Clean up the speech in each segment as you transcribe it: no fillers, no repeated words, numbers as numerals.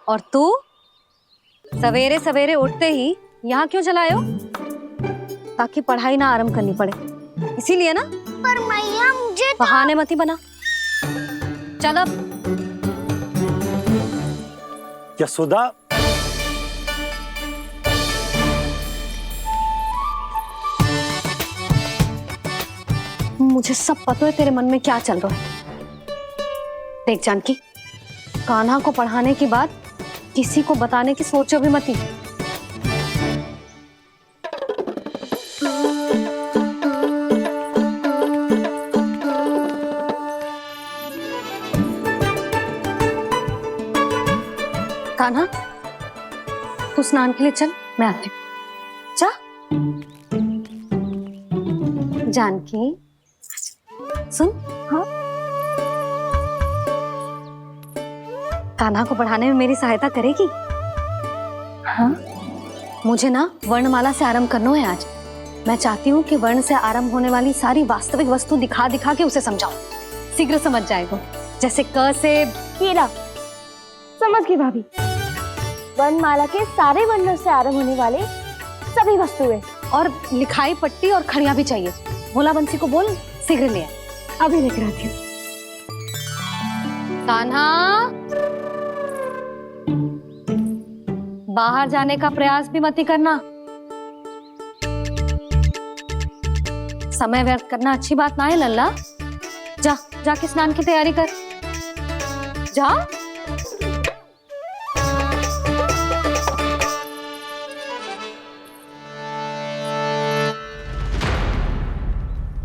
और तू सवेरे सवेरे उठते ही यहाँ क्यों चलाए हो? ताकि पढ़ाई ना आरंभ करनी पड़े, इसीलिए ना? पर मैया मुझे बहाने मत ही बना। चल अब। यशोदा, मुझे सब पता है तेरे मन में क्या चल रहा है। देख जानकी, कान्हा को पढ़ाने के बाद किसी को बताने की सोचो भी मत ही। कान्हा, तू स्नान के लिए चल, मैं आती हूँ। जा। जानकी सुन। हाँ, कान्हा को पढ़ाने में मेरी सहायता करेगी? हाँ, मुझे ना वर्णमाला से आरंभ करना है आज। मैं चाहती हूँ कि वर्ण से आरंभ होने वाली सारी वास्तविक वस्तु दिखा दिखा के उसे समझाऊं। शीघ्र समझ जाएगा। जैसे क से कीड़ा। समझ गई भाभी। वर्णमाला के सारे वर्णों से आरंभ होने वाले सभी वस्तुएं और लिखाई पट्टी और खड़िया भी चाहिए। भोला बंसी को बोल शीघ्र ले आए। अभी लेकर आती हूँ। कान्हा, बाहर जाने का प्रयास भी मत ही करना। समय व्यर्थ करना अच्छी बात ना है लल्ला। जा, जाके स्नान की तैयारी कर। जा।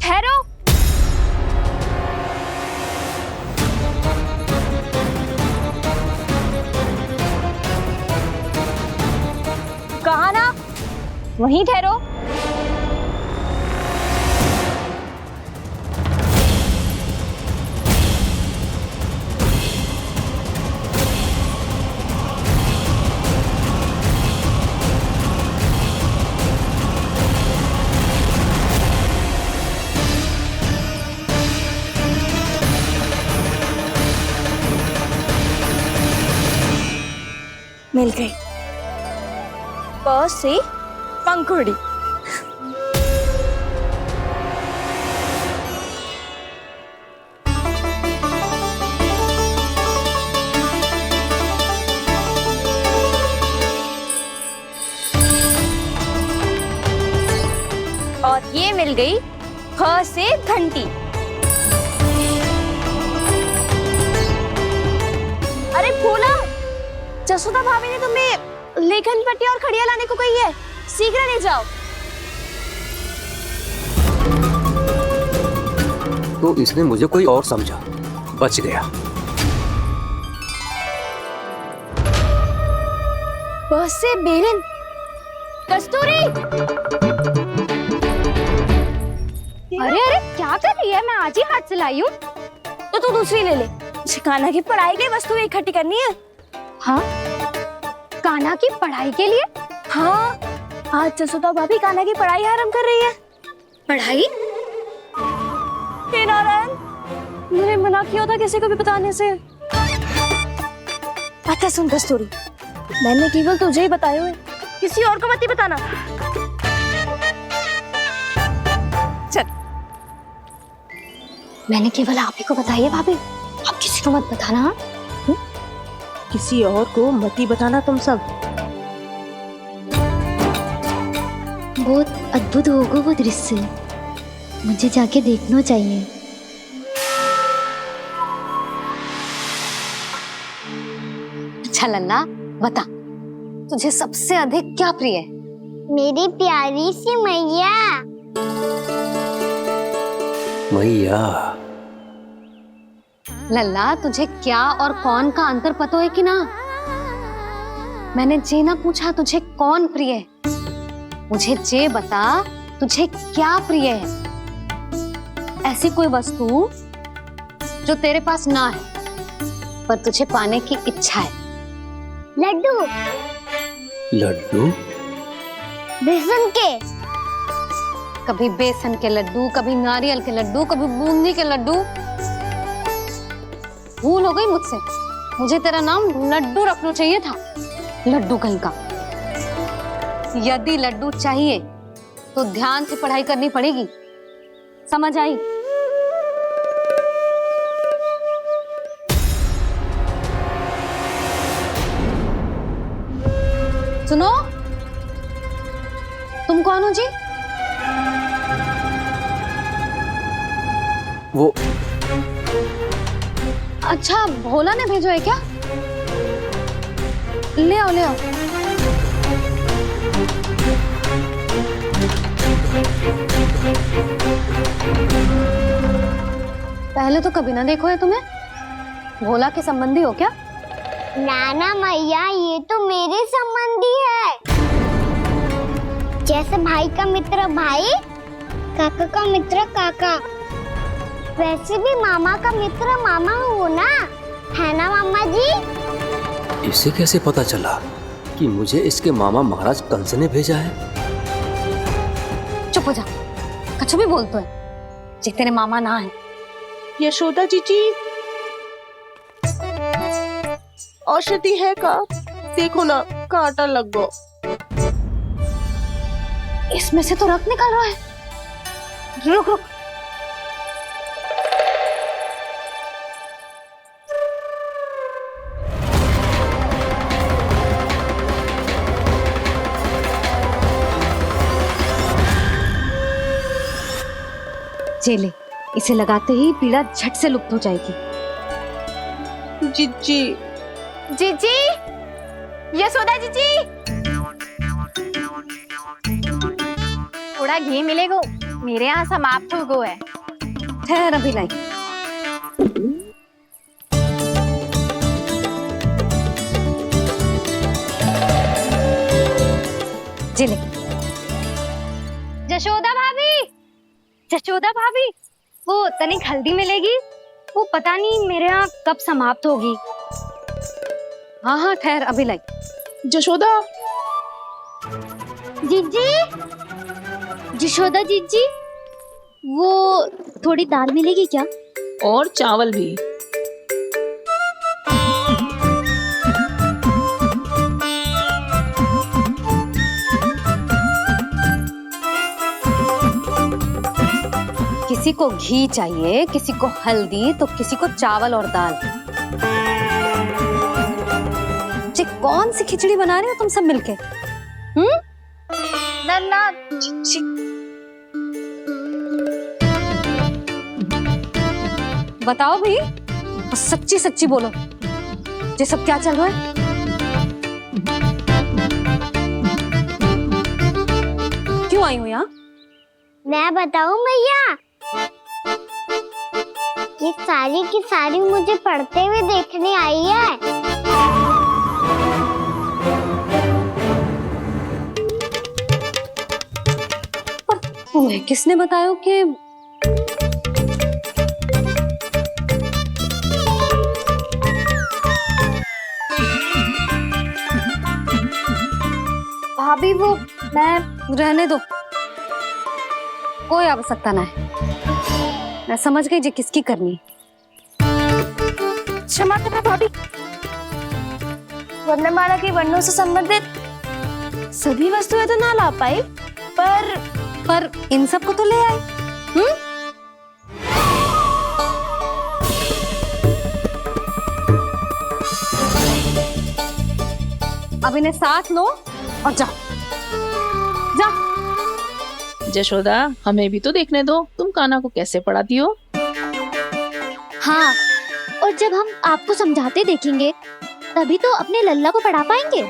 ठहरो। कहा ना, वहीं ठहरो। मिल गई। प से पंखुड़ी। और ये मिल गई फ से घंटी। अरे भोला, जसोदा भाभी ने तुम्हें लेखन पट्टी और खड़िया लाने को कही है, शीघ्र ले जाओ। तो इसने मुझे कोई और समझा, बच गया। बस से बेलन। कस्तूरी। अरे अरे क्या कर रही है? मैं आज ही हाथ से लाई हूँ। तो तू दूसरी ले ले। कान्हा की पढ़ाई के लिए वस्तु इकट्ठी करनी है। हाँ, कान्हा की पढ़ाई के लिए? हाँ, आज जसोदा भाभी कान्हा की पढ़ाई आरंभ कर रही है। पढ़ाई? हे नारायण, मैंने मना किया था किसी को भी बताने से। अच्छा सुन कस्तूरी, मैंने केवल तुझे ही बताए हुए, किसी और को मत ही बताना। चल। मैंने केवल आप ही को बताई है भाभी, आप किसी को मत बताना। किसी और को मत ही बताना तुम सब। बहुत अद्भुत होगा वो दृश्य, मुझे जाके देखना चाहिए। अच्छा लल्ला, बता तुझे सबसे अधिक क्या प्रिय है? मेरी प्यारी सी मैया। मैया। लल्ला, तुझे क्या और कौन का अंतर पता है कि ना? मैंने जे ना पूछा तुझे कौन प्रिय है, मुझे जे बता तुझे क्या प्रिय है। ऐसी कोई वस्तु जो तेरे पास ना है पर तुझे पाने की इच्छा है। लड्डू। लड्डू? बेसन के। कभी बेसन के लड्डू, कभी नारियल के लड्डू, कभी बूंदी के लड्डू। भूल हो गई मुझसे, मुझे तेरा नाम लड्डू रखना चाहिए था, लड्डू कहीं का। यदि लड्डू चाहिए तो ध्यान से पढ़ाई करनी पड़ेगी, समझ आई? सुनो, तुम कौन हो जी? वो अच्छा, भोला ने भेजो है क्या? ले आओ, ले आओ। पहले तो कभी ना देखो है तुम्हें। भोला के संबंधी हो क्या? नाना मैया, ये तो मेरे संबंधी है। जैसे भाई का मित्र भाई, काका का मित्र काका, वैसे भी मामा का मित्र मामा हो ना, है ना मामा जी? इसे कैसे पता चला कि मुझे इसके मामा महाराज कंस ने भेजा है? चुप हो जा, कछु भी बोलते है जे तेरे मामा ना है। यशोदा जीजी, औषधि है का? देखो ना, कांटा लग गो। इसमें से तो रक्त निकल रहा है। रुक रुक, चले, इसे लगाते ही पीड़ा झट से लुप्त हो जाएगी। जीजी, जीजी, यशोदा जीजी, थोड़ा घी मिलेगा? मेरे यहाँ समाप्त हो गया है। ठहर, अभी लाई। जिले, जशोदा भाभी, जशोदा भाभी, वो तनिक हल्दी मिलेगी? वो पता नहीं मेरे यहाँ कब समाप्त होगी। हाँ हाँ ठहर, अभी लाई। जशोदा, जीजी, यशोदा जीजी, वो थोड़ी दाल मिलेगी क्या? और चावल भी। किसी को घी चाहिए, किसी को हल्दी, तो किसी को चावल और दाल। जी, कौन सी खिचड़ी बना रहे हो तुम सब मिलके? नन्ना, बताओ भाई, और सच्ची सच्ची बोलो, ये सब क्या चल रहा है? क्यों आई हो यहाँ? मैं बताऊं भैया, ये सारी की सारी मुझे पढ़ते हुए देखने आई है। तुम्हें किसने बताया कि भाभी? वो मैं रहने दो, कोई आवश्यकता ना है। मैं समझ गई जी किसकी करनी। क्षमा करना भाभी, वर्णमाला के वर्णों से संबंधित सभी वस्तुएं तो ना ला पाई, पर इन सब को तो ले आए। अब इन्हें साथ लो और जाओ, जाओ। जशोदा, हमें भी तो देखने दो, तुम कान्हा को कैसे पढ़ाती हो। हाँ, और जब हम आपको समझाते देखेंगे तभी तो अपने लल्ला को पढ़ा पाएंगे।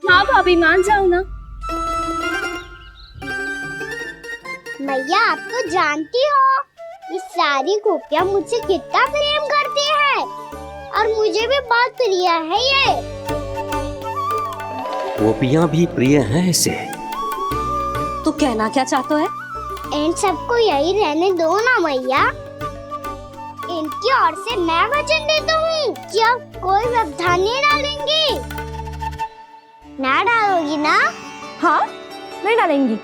हाँ भाभी, मान जाओ ना। मैया, आप तो जानती हो ये सारी गोपियां मुझसे कितना प्रेम करती है, और मुझे भी बहुत प्रिय है ये। गोपियां भी प्रिय हैं इसे। तू कहना क्या चाहता है? इन सबको यही रहने दो ना मैया। इनकी ओर से मैं वचन देता हूँ कि आप कोई व्यवधान नहीं डालेंगी। ना डालोगी ना? हाँ, नहीं डालेंगी।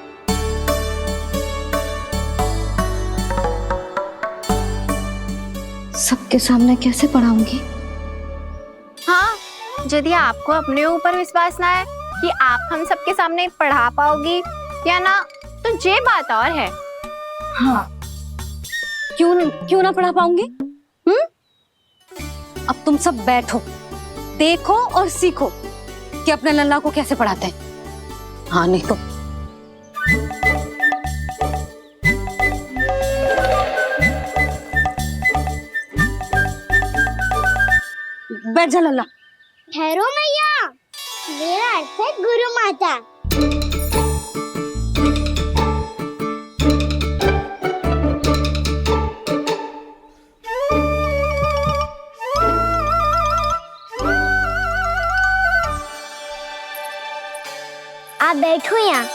सबके सामने कैसे पढ़ाऊंगी? हाँ, यदि आपको अपने ऊपर विश्वास ना है कि आप हम सबके सामने पढ़ा पाओगी या ना, तो ये बात और है। हाँ, क्यों ना पढ़ा पाऊंगी? अब तुम सब बैठो, देखो और सीखो कि अपने लल्ला को कैसे पढ़ाते हैं। हाँ, नहीं तो बैठ जा लल्ला। ठहरो मैया, मेरा अर्थ है गुरु माता। आप बैठो यहाँ।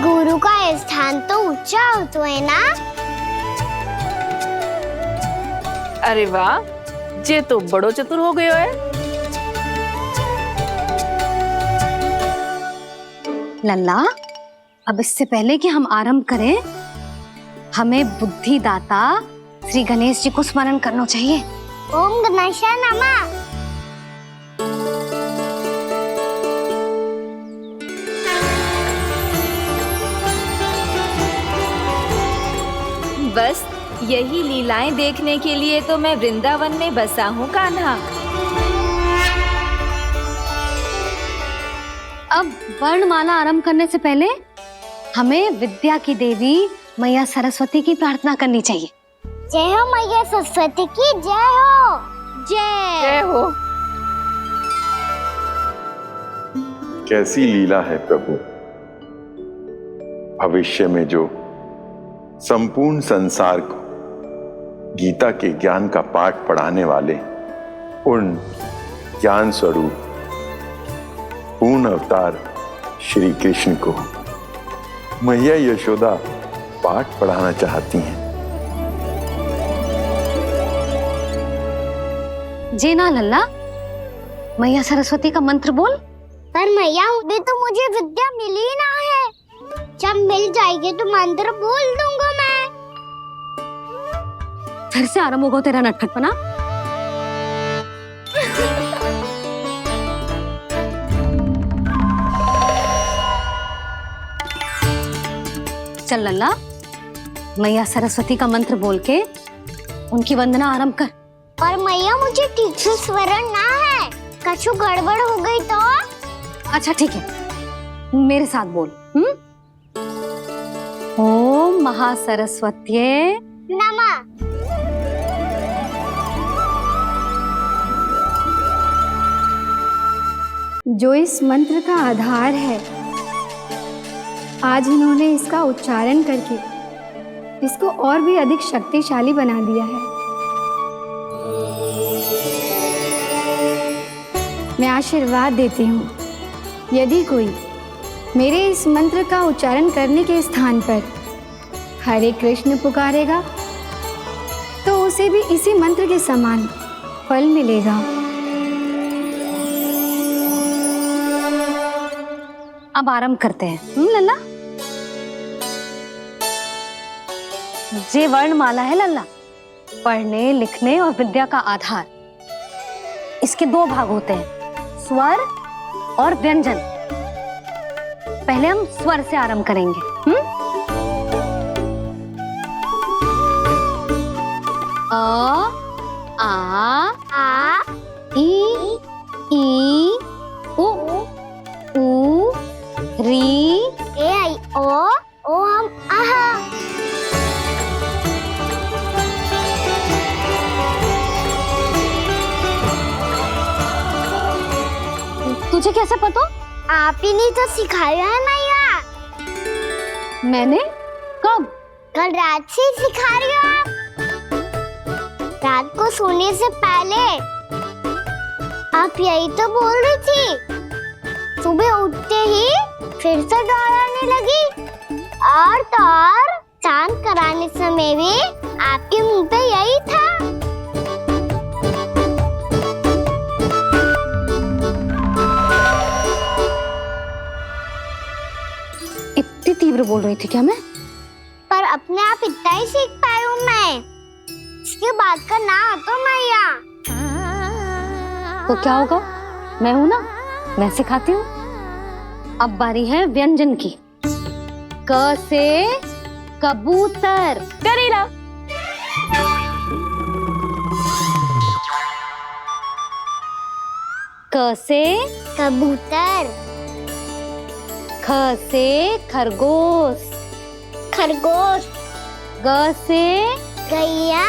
गुरु का स्थान तो ऊंचा होता है ना? अरे वाह, जे तो बड़ो चतुर हो गयो है। लल्ला, अब इससे पहले कि हम आरंभ करें, हमें बुद्धिदाता श्री गणेश जी को स्मरण करना चाहिए। ओम गणेशाय नमः। बस यही लीलाएं देखने के लिए तो मैं वृंदावन में बसा हूँ कान्हा। अब वर्णमाला आरंभ करने से पहले हमें विद्या की देवी मैया सरस्वती की प्रार्थना करनी चाहिए। जय हो मैया सरस्वती की जय हो। जय हो। कैसी लीला है प्रभु। भविष्य में जो संपूर्ण संसार को गीता के ज्ञान का पाठ पढ़ाने वाले उन ज्ञान स्वरूप पूर्ण अवतार श्री कृष्ण को मैया यशोदा पाठ पढ़ाना चाहती हैं। जी ना लल्ला, मैया सरस्वती का मंत्र बोल। पर मैया अभी तो मुझे विद्या मिली ना है। जब मिल जाएगी तो मंत्र बोल दूंगा मैं। फिर से आरंभ होगा तेरा नटखटपना। चल लल्ला, मैया सरस्वती का मंत्र बोल के उनकी वंदना आरंभ कर। पर मैया मुझे ठीक से स्मरण ना है, कछु गड़बड़ हो गई तो? अच्छा ठीक है, मेरे साथ बोल। ओम महासरस्वत्ये नमः। जो इस मंत्र का आधार है, आज इन्होंने इसका उच्चारण करके इसको और भी अधिक शक्तिशाली बना दिया है। मैं आशीर्वाद देती हूँ, यदि कोई मेरे इस मंत्र का उच्चारण करने के स्थान पर हरे कृष्ण पुकारेगा तो उसे भी इसी मंत्र के समान फल मिलेगा। अब आरंभ करते हैं। लल्ला, जे वर्णमाला है लल्ला, पढ़ने लिखने और विद्या का आधार। इसके दो भाग होते हैं, स्वर और व्यंजन। पहले हम स्वर से आरंभ करेंगे। अ, आ, ई, उ, री, ए आई ओ हम आहा। तुझे कैसे पता? आप ही ने तो सिखाया है मैया। मैंने? कब? कल रात से सिखा रही हो आप। रात को सोने से पहले आप यही तो बोल रही थी। सुबह उठते ही फिर से डराने लगी, और तो और स्नान कराने समय भी आपके मुंह पे यही था। तीव्र बोल रही थी क्या मैं? पर अपने आप इतना ही सीख पाई हूँ मैं। इसके बाद का ना तो मैया। तो क्या होगा, मैं हूं ना, मैं सिखाती हूँ। अब बारी है व्यंजन की। क से कबूतर। करेला। क से कबूतर। ख से खरगोश। खरगोश। ग से गैया।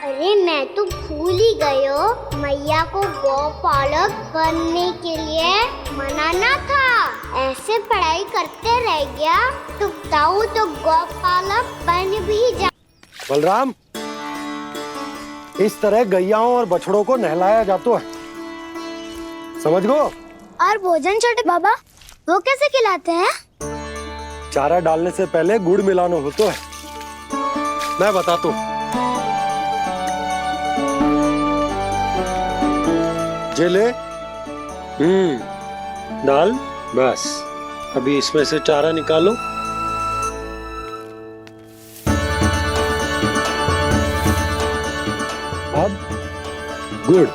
अरे मैं तो भूल ही गई हूँ, मैया को गौपालक बनने के लिए मनाना था। ऐसे पढ़ाई करते रह गया तो ताऊ तो गौपालक बन भी जा। बलराम, इस तरह गैयाओं और बछड़ों को नहलाया जाता है, समझ गो? और भोजन छोटे बाबा, वो कैसे खिलाते हैं? चारा डालने से पहले गुड़ मिलाना होता है, मैं बताता हूँ। जे ले, डाल, बस। अभी इसमें से चारा निकालो। अब गुड़।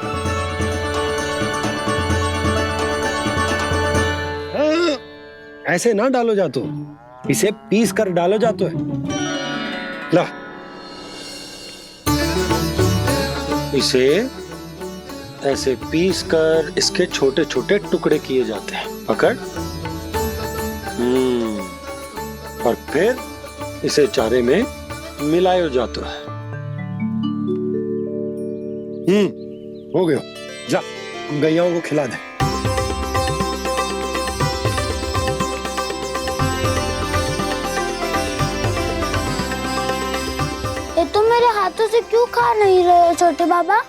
ऐसे ना डालो जातो, इसे पीस कर डालो जातो है। ला, इसे ऐसे पीस कर इसके छोटे छोटे टुकड़े किए जाते हैं। पकड़। और फिर इसे चारे में मिलाया जाता है। हो गया, जा गैयाओं को खिला दे। ये तो मेरे हाथों से क्यों खा नहीं रहे छोटे बाबा?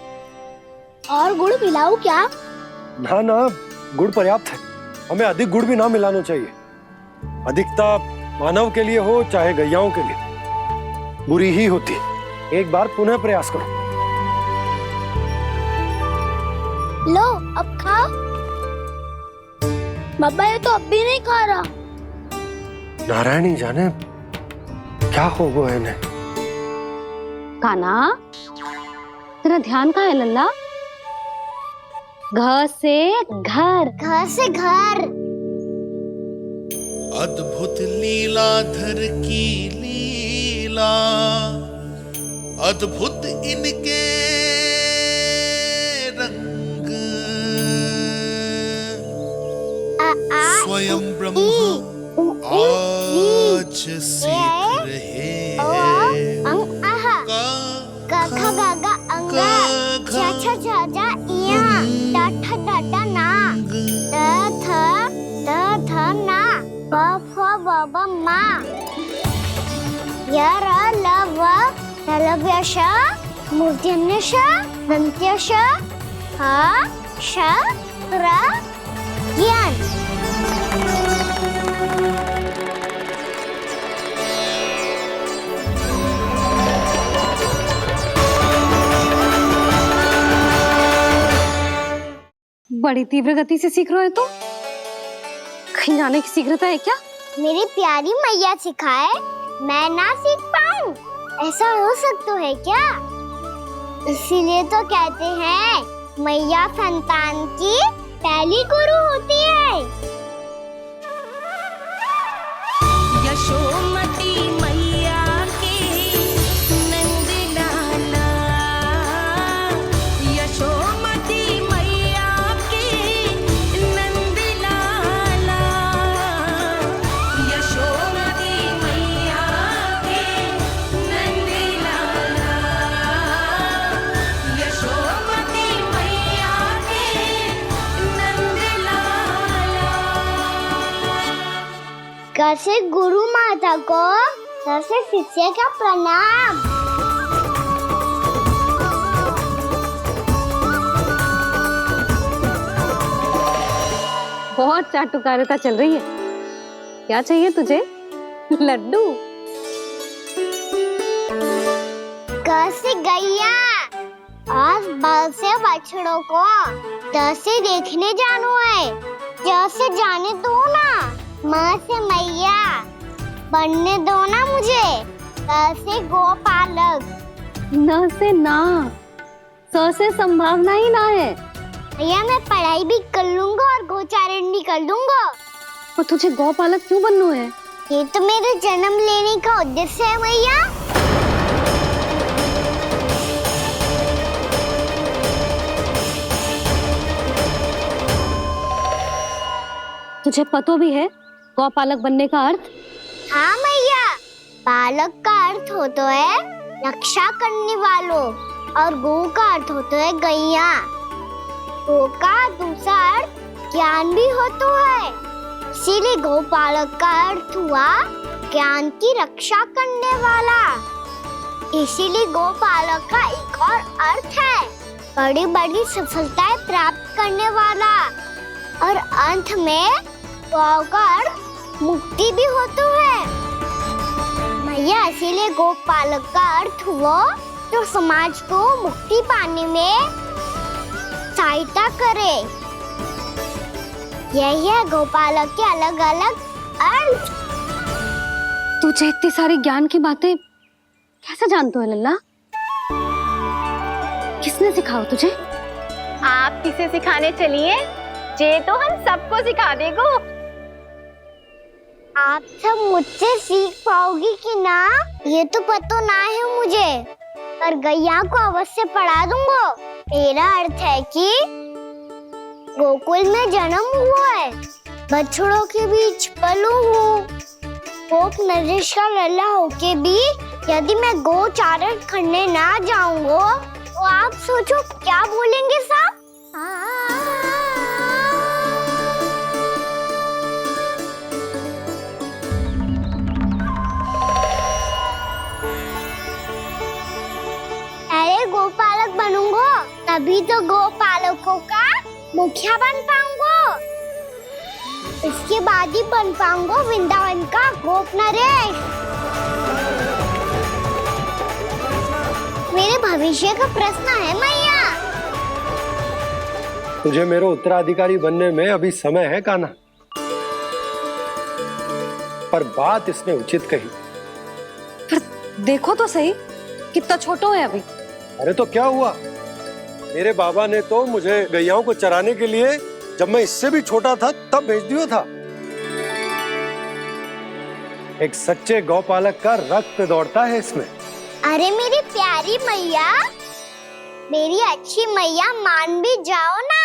और गुड़ मिलाऊं क्या? ना ना, गुड़ पर्याप्त है। हमें अधिक गुड़ भी ना मिलाना चाहिए। अधिकता मानव के लिए हो चाहे गैयाओं के लिए बुरी ही होती। एक बार पुनः प्रयास करो। लो, अब खाओ। बाबा ये तो अब भी नहीं खा रहा। नारायणी जाने क्या हो गया है इन्हें। कान्हा, तेरा ध्यान कहाँ है लल्ला? घ से घर। घर से घर। अद्भुत लीलाधर की लीला, अद्भुत इनके रंग, स्वयं ब्रह्म आज सीख रहे हैं। गा गा गा गा अंगा, छा छा छा जा इया, टा ठा टा टा ना, थ ना, प फ ब ब मा, य र ल व लव्य श, मूर्धन्य श, दन्त्य श, ह श र ज्ञान। बड़ी तीव्र गति से सीख रहे हो तो कहीं जाने की शीघ्रता है क्या? मेरी प्यारी मैया सिखाए, मैं ना सीख पाऊं, ऐसा हो सकता है क्या? इसीलिए तो कहते हैं मैया संतान की पहली गुरु होती है। यशोमती मैया के नंद लाला, यशोमती मैया के नंद लाला, यशोमती मैया के नंद लाला, यशोमती मैया के नंद लाला। कैसे गुरु माता को, कैसे शिष्य का प्रणाम। बहुत चाटुकारिता चल रही है। क्या चाहिए तुझे? लड्डू? कैसे गैया, आज कल से बछड़ों को जैसे देखने जानो है, जैसे जाने दो ना, माँ से मैया बनने दो ना मुझे, कल से गोपालक। न से ना, स से संभावना ही ना है। भैया मैं पढ़ाई भी कर लूंगा और गोचारण भी कर लूंगा। और तुझे गौपालक क्यों बनना है? ये तो मेरे जन्म लेने का उद्देश्य है भैया। तुझे पतो भी है गौपालक बनने का अर्थ? हाँ भैया, पालक का अर्थ होता है रक्षा करने वालों और गौ का अर्थ होता है गैया। गौ का दूसरा अर्थ ज्ञान भी होता है, इसीलिए गौपालक का अर्थ हुआ ज्ञान की रक्षा करने वाला। इसीलिए गौपालक का एक और अर्थ है बड़ी बड़ी सफलताएं प्राप्त करने वाला, और अंत में गौ का अर्थ मुक्ति भी होता है भैया। इसीलिए गोपालक का अर्थ हुआ जो समाज को मुक्ति पाने में सहायता करे। यही है गोपालक के अलग अलग अर्थ। तुझे इतनी सारी ज्ञान की बातें कैसे जानते हो लल्ला? किसने सिखाओ तुझे? आप किसे सिखाने चलिए, जे तो हम सबको सिखा देगो। आप सब मुझसे सीख पाओगी कि ना ये तो पता ना है मुझे, पर गैया को अवश्य पढ़ा दूंगा। मेरा अर्थ है कि गोकुल में जन्म हुआ है, बछड़ों के बीच पलू हूँ, गोप नरेश का लल्ला होके भी यदि मैं गोचारण करने ना जाऊंगा तो आप सोचो क्या बोलेंगे साहब? अरे गोपालक बनूंगा तभी तो गोपालकों का मुखिया बन पाऊंगा, इसके बाद ही बन पाऊंगा वृंदावन का गोप नरेश। मेरे भविष्य का प्रश्न है मैया। तुझे मेरे उत्तराधिकारी बनने में अभी समय है कान्हा, पर बात इसने उचित कही। फिर देखो तो सही कितना छोटो है अभी। अरे तो क्या हुआ, मेरे बाबा ने तो मुझे गैयाओं को चराने के लिए जब मैं इससे भी छोटा था तब भेज दिया था। एक सच्चे गौपालक का रक्त दौड़ता है इसमें। अरे मेरी प्यारी मैया, मेरी अच्छी मैया, मान भी जाओ ना।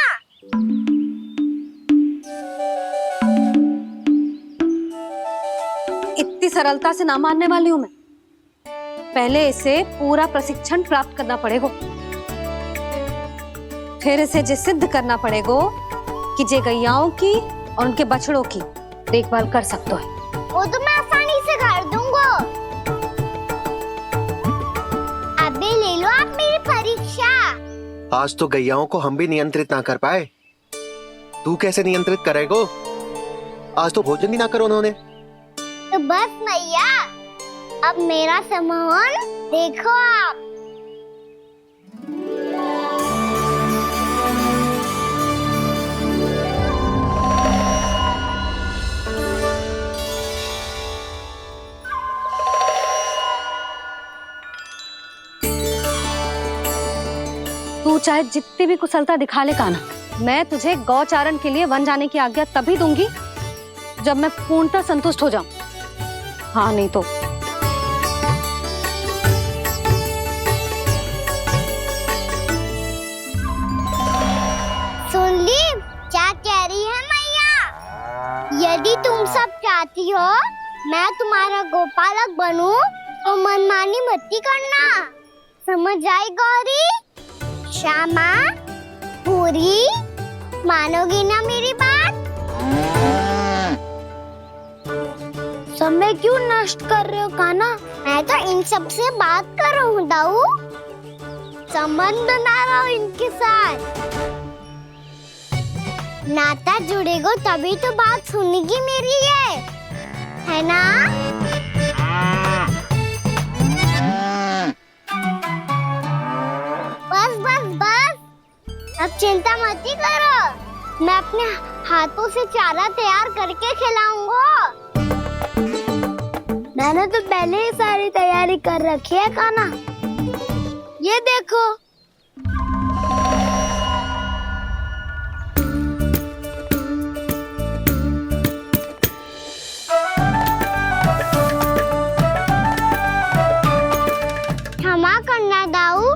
इतनी सरलता से ना मानने वाली हूं मैं। पहले इसे पूरा प्रशिक्षण प्राप्त करना पड़ेगा, फिर इसे जे सिद्ध करना पड़ेगा कि जे गैयाओं की और उनके बछड़ों की देखभाल कर सकते है। वो तो मैं आसानी से कर दूंगा। अबे ले लो आप मेरी परीक्षा। आज तो गैयाओं को हम भी नियंत्रित ना कर पाए, तू कैसे नियंत्रित करेगो? आज तो भोजन ही ना करो उन्होंने। तो बस मैया, अब मेरा सम्मान देखो आप। तू चाहे जितनी भी कुशलता दिखा ले कान्हा, मैं तुझे गौचारण के लिए वन जाने की आज्ञा तभी दूंगी जब मैं पूर्णतः संतुष्ट हो जाऊं। हाँ नहीं तो सुन ली क्या कह रही है मैया? यदि तुम सब चाहती हो मैं तुम्हारा गोपालक बनूं तो मनमानी मत करना, समझ आई गौरी? श्यामा, पूरी, मानोगी ना मेरी बात? समय क्यों नष्ट कर रहे हो कान्हा? मैं तो इन सब से बात कर रहा हूँ दाऊ, संबंध बना रहा हूँ इनके साथ। नाता जुड़ेगा तभी तो बात सुनेगी मेरी है ना? बस बस बस, अब चिंता मत ही करो, मैं अपने हाथों से चारा तैयार करके खिलाऊंगा। मैंने तो पहले ही सारी तैयारी कर रखी है कान्हा, ये देखो। क्षमा करना दाऊ,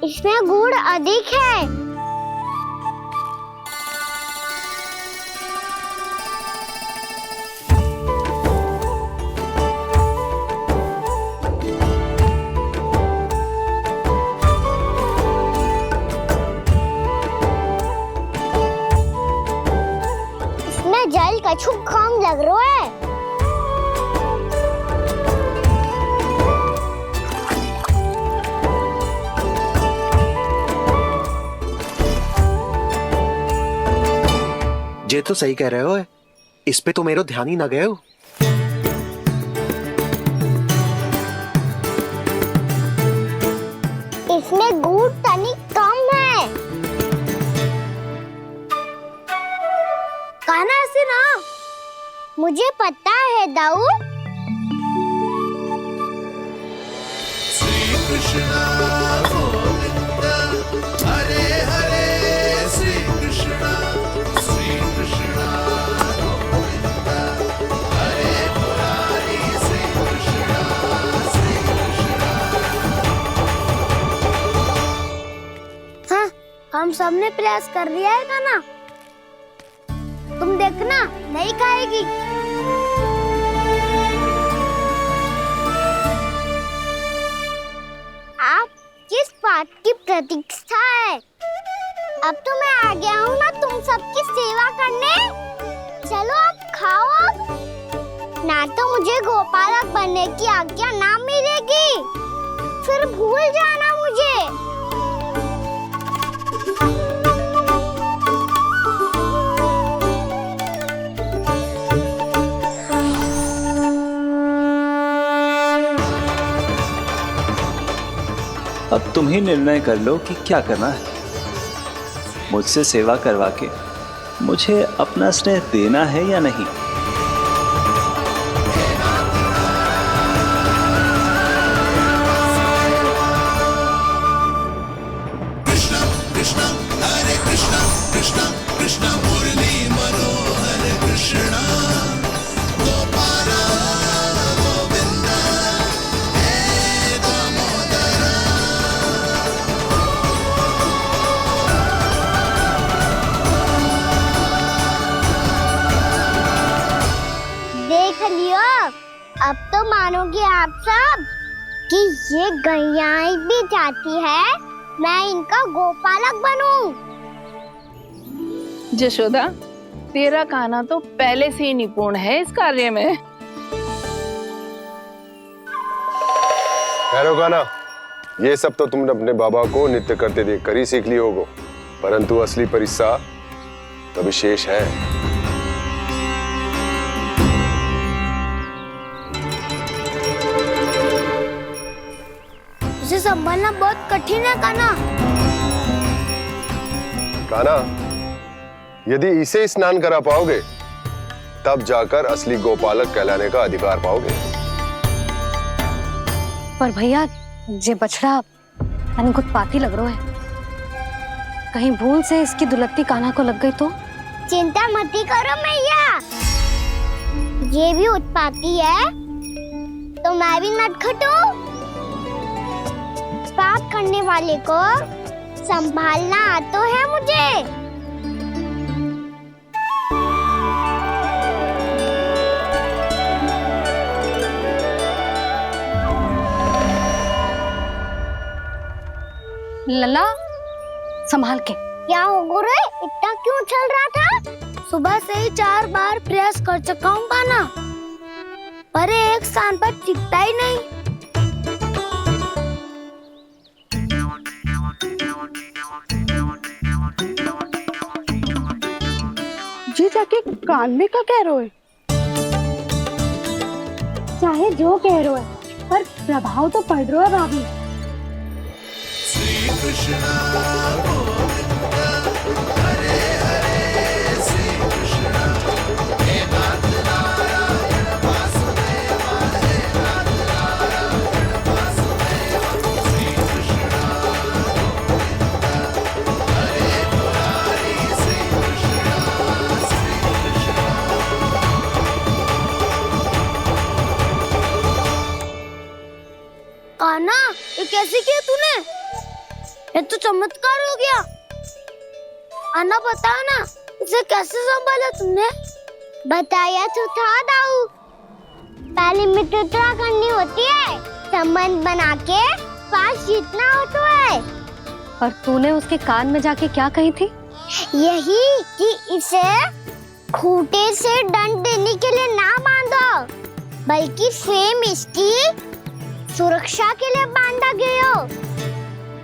इसमें गुड़ अधिक है। इसमें जल कछु कम लग रहा है। ये तो सही कह रहे हो, इस पे तो मेरो ध्यान ही ना गए हो। इसमें गुड़ तनिक कम है। कान्हा ऐसे ना, मुझे पता है दाऊ। श्री कृष्ण गोविंद हरे हरे, श्री कृष्ण गोविंद हरे मुरारी, श्री कृष्ण। हाँ, हम सबने प्रयास कर लिया है कान्हा, तुम देखना नहीं खाएगी। आप किस बात की प्रतीक्षा है? अब तो मैं आ गया हूँ ना तुम सबकी सेवा करने। चलो अब खाओ अब। ना तो मुझे गोपालक बनने की आज्ञा ना मिलेगी, फिर भूल जाना मुझे। अब तुम ही निर्णय कर लो कि क्या करना है। मुझसे सेवा करवा के मुझे अपना स्नेह देना है या नहीं। कृष्ण कृष्ण हरे कृष्ण, कृष्ण कृष्ण मुरली मनोहर कृष्ण, गोपाल गोविंद हे दामोदर। देख लियो, अब तो मानोगे आप सब कि ये गैयाएं भी चाहती है मैं इनका गोपालक बनूं। जशोदा, तेरा कान्हा तो पहले से ही निपुण है इस कार्य में। ठहरो कान्हा, ये सब तो तुमने अपने बाबा को नृत्य करते देख कर ही सीख ली होगो, परंतु असली परिस्सा तो विशेष है। उसे संभालना बहुत कठिन है कान्हा। कान्हा, यदि इसे स्नान करा पाओगे तब जाकर असली गोपालक कहलाने का अधिकार पाओगे। पर भैया, ये बछड़ा तनिक उत्पाती लग रहा है, कहीं भूल से इसकी दुलत्ती कान्हा को लग गई तो? चिंता मत ही करो मैया, ये भी उत्पाती है तो मैं भी नटखट हूँ। पाप करने वाले को संभालना आता है मुझे। लला, संभाल के। क्या हो गुरु, इतना क्यों चल रहा था? सुबह से ही 4 बार प्रयास कर चुका हूँ कान्हा, पर एक स्थान पर टिकता ही नहीं। जी जाके कान में क्या कह रहे हो? चाहे जो कह रहे हो, पर प्रभाव तो पड़ रहा है भाभी। श्री कृष्ण गोविंद चमत्कार हो गया। आना बता ना, इसे कैसे संभाला तुमने? बताया तो था दाऊ, पहले मित्रता करनी होती है, संबंध बना के पास जीतना होता है। और तूने उसके कान में जाके क्या कही थी? यही कि इसे खूंटे से दंड देने के लिए ना बांधो, बल्कि स्वयं इसकी सुरक्षा के लिए बांधा गया हो,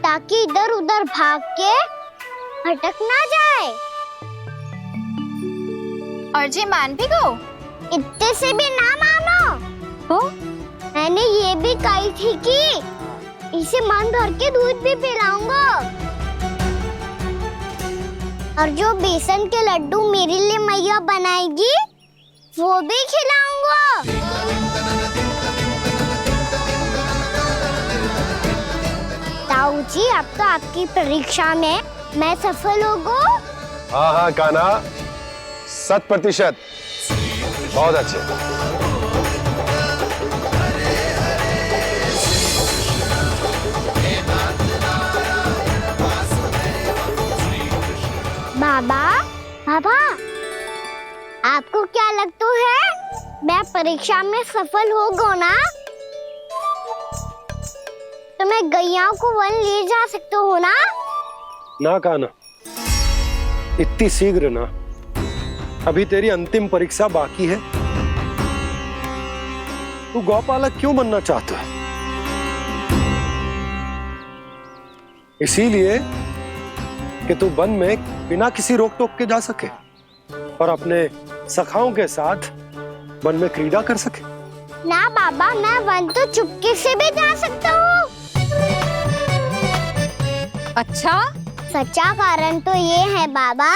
ताकि इधर उधर भाग के भटक ना जाए। और जी मान भी गो? इतने से भी ना मानो। तो मैंने ये भी कही थी कि इसे मन भर के दूध भी पिलाऊंगा, और जो बेसन के लड्डू मेरे लिए मैया बनाएगी वो भी खिलाऊंगा। ताऊ जी, अब तो आपकी परीक्षा में मैं सफल होगा। हाँ हाँ कान्हा, 100%। बहुत अच्छे। बाबा, बाबा, आपको क्या लगता है मैं परीक्षा में सफल होगा ना? तो मैं गैया को वन ले जा सकता हूँ ना? ना कान्हा, इतनी शीघ्र ना, अभी तेरी अंतिम परीक्षा बाकी है। तू गौपालक क्यों बनना चाहता है? इसीलिए कि तू वन में बिना किसी रोक टोक के जा सके और अपने सखाओं के साथ वन में क्रीड़ा कर सके। ना बाबा, मैं वन तो चुपके से भी जा सकता हूँ। अच्छा? सच्चा कारण तो ये है बाबा,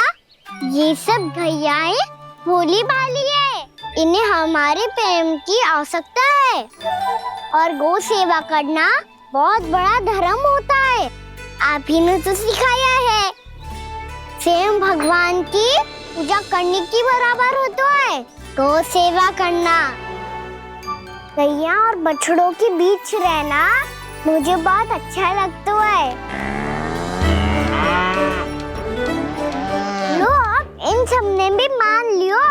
ये सब गैयाएं भोली भाली है, इन्हें हमारे प्रेम की आवश्यकता है, और गौ सेवा करना बहुत बड़ा धर्म होता है। आप ही ने तो सिखाया है, स्वयं भगवान की पूजा करने की बराबर होता है गौ सेवा करना। गैया और बछड़ों के बीच रहना मुझे बहुत अच्छा लगता है। लो, अब इन सब ने भी मान लियो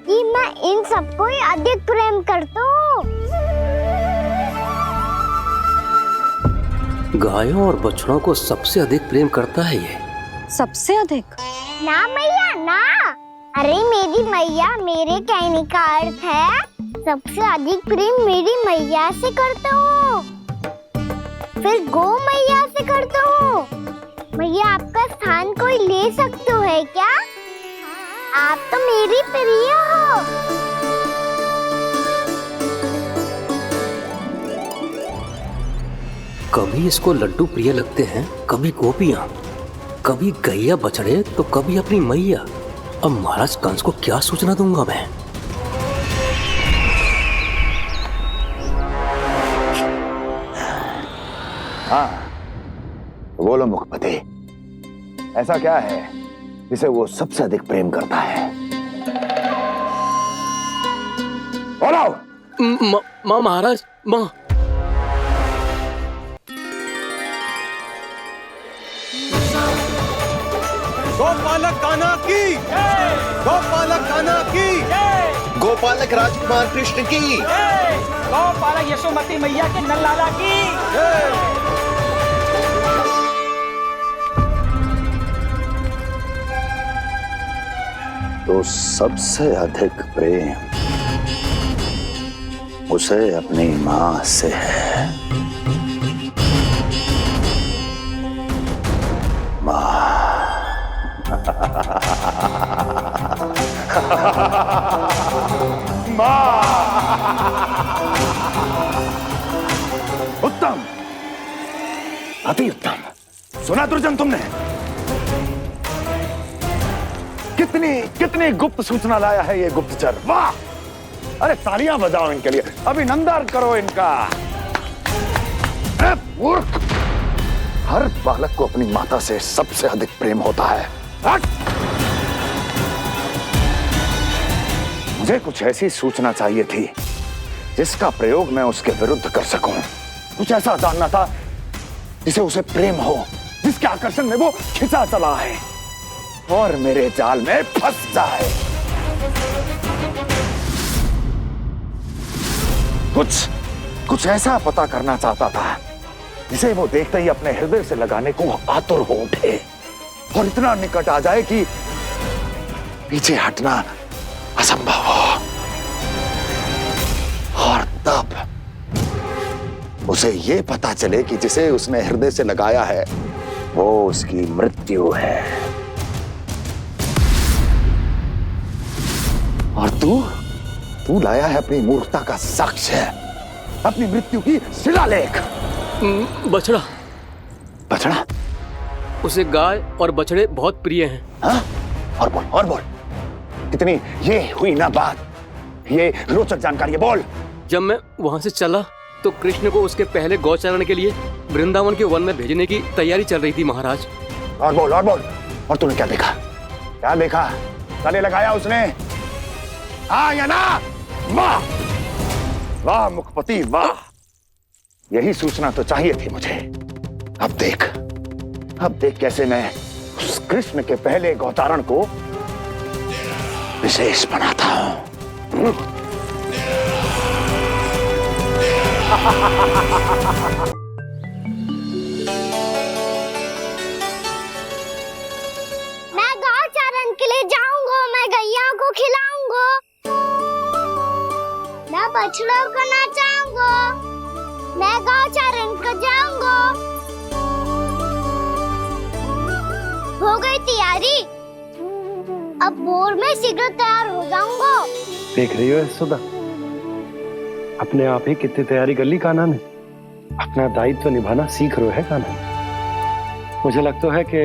कि मैं इन सबको ही अधिक प्रेम करता हूँ। गायों और बछड़ों को सबसे अधिक प्रेम करता है ये। सबसे अधिक? ना मैया ना, अरे मेरी मैया, मेरे कहने का अर्थ है सबसे अधिक प्रेम मेरी मैया से करता हूँ, फिर गौ मैया से करता हूँ। मैया, आपका स्थान कोई ले सकते है क्या? आप तो मेरी प्रिय हो। कभी इसको लड्डू प्रिय लगते हैं, कभी गोपियां, कभी गैया बछड़े, तो कभी अपनी मैया। अब महाराज कंस को क्या सूचना दूंगा मैं? हाँ, बोलो मुखपति, ऐसा क्या है जिसे वो सबसे अधिक प्रेम करता है? बोलो। माँ महाराज, माँ। गोपालक कान्हा की, गोपालक कान्हा की, गोपालक राजकुमार कृष्ण की, गोपालक यशोमती मैया के नल लाला की। तो सबसे अधिक प्रेम उसे अपनी मां से है। मां। उत्तम, अति उत्तम। सुना दुर्जन तुमने? कितनी गुप्त सूचना लाया है ये गुप्तचर। वाह! अरे तालियां बजाओ इनके लिए, अभिनंदन करो इनका। अरे मूर्ख! हर बालक को अपनी माता से सबसे अधिक प्रेम होता है। मुझे कुछ ऐसी सूचना चाहिए थी जिसका प्रयोग मैं उसके विरुद्ध कर सकूं। कुछ ऐसा जानना था जिसे उसे प्रेम हो, जिसके आकर्षण में वो खिंचा चला है और मेरे जाल में फंस जाए। कुछ ऐसा पता करना चाहता था जिसे वो देखते ही अपने हृदय से लगाने को आतुर हो उठे और इतना निकट आ जाए कि पीछे हटना असंभव हो। और तब उसे ये पता चले कि जिसे उसने हृदय से लगाया है वो उसकी मृत्यु है। और तू लाया है अपनी मूर्खता का साक्ष्य, अपनी मृत्यु की शिलालेख। बछड़ा। बछड़ा? उसे गाय और बछड़े बहुत प्रिय हैं। हाँ? और बोल कितनी ये हुई ना बात, ये रोचक जानकारी है, बोल। जब मैं वहां से चला तो कृष्ण को उसके पहले गौचारण के लिए वृंदावन के वन में भेजने की तैयारी चल रही थी महाराज। और बोल। और तूने क्या देखा? गले लगाया उसने? हाँ या ना? वाह मुखपति वाह, यही सूचना तो चाहिए थी मुझे। अब देख कैसे मैं उस कृष्ण के पहले गौचारण को विशेष बनाता हूं। मैं गौचारण के लिए जाऊंगा, मैं गैया को खिलाऊंगा, मैं बछड़ों को नचाऊंगा, मैं गौचारण को जाऊंगा। हो गई तैयारी, अब भोर में शीघ्र तैयार हो जाऊंगा। देख रही हो सुधा, अपने आप ही कितनी तैयारी कर ली कान्हा ने। अपना दायित्व निभाना सीख रहे है कान्हा। मुझे लगता है कि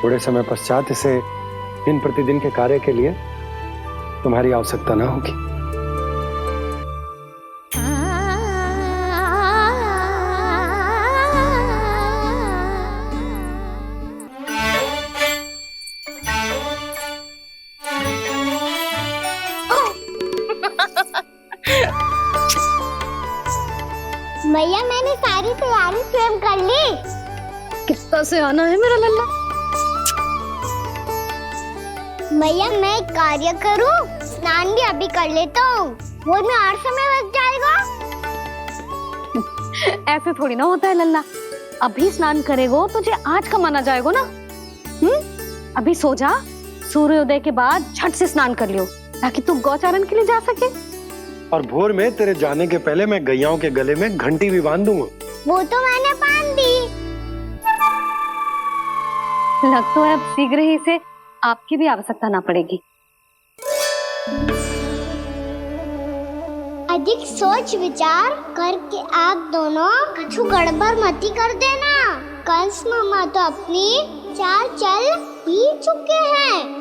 थोड़े समय पश्चात इसे दिन प्रतिदिन के कार्य के लिए तुम्हारी आवश्यकता ना होगी। भैया मैंने सारी तैयारी स्वयं कर ली। कितना से आना है मेरा लल्ला। भैया मैं एक कार्य करूं, स्नान भी अभी कर लेता हूँ, वो में और समय लग जाएगा। ऐसे थोड़ी ना होता है लल्ला, अभी स्नान करेगो तुझे आज कमाना जाएगा ना। अभी सो जा, सूर्योदय के बाद झट से स्नान कर लियो ताकि तू गौचारण के लिए जा सके। और भोर में तेरे जाने के पहले मैं गैयाओं के गले में घंटी भी बांध दूंगा। वो तो मैंने बांध दी। लग तो है अब शीघ्र ही से आपकी भी आवश्यकता ना पड़ेगी। अधिक सोच विचार करके आप दोनों कछु गड़बड़ मती कर देना। कंस मामा तो अपनी चाल चल ही चुके हैं।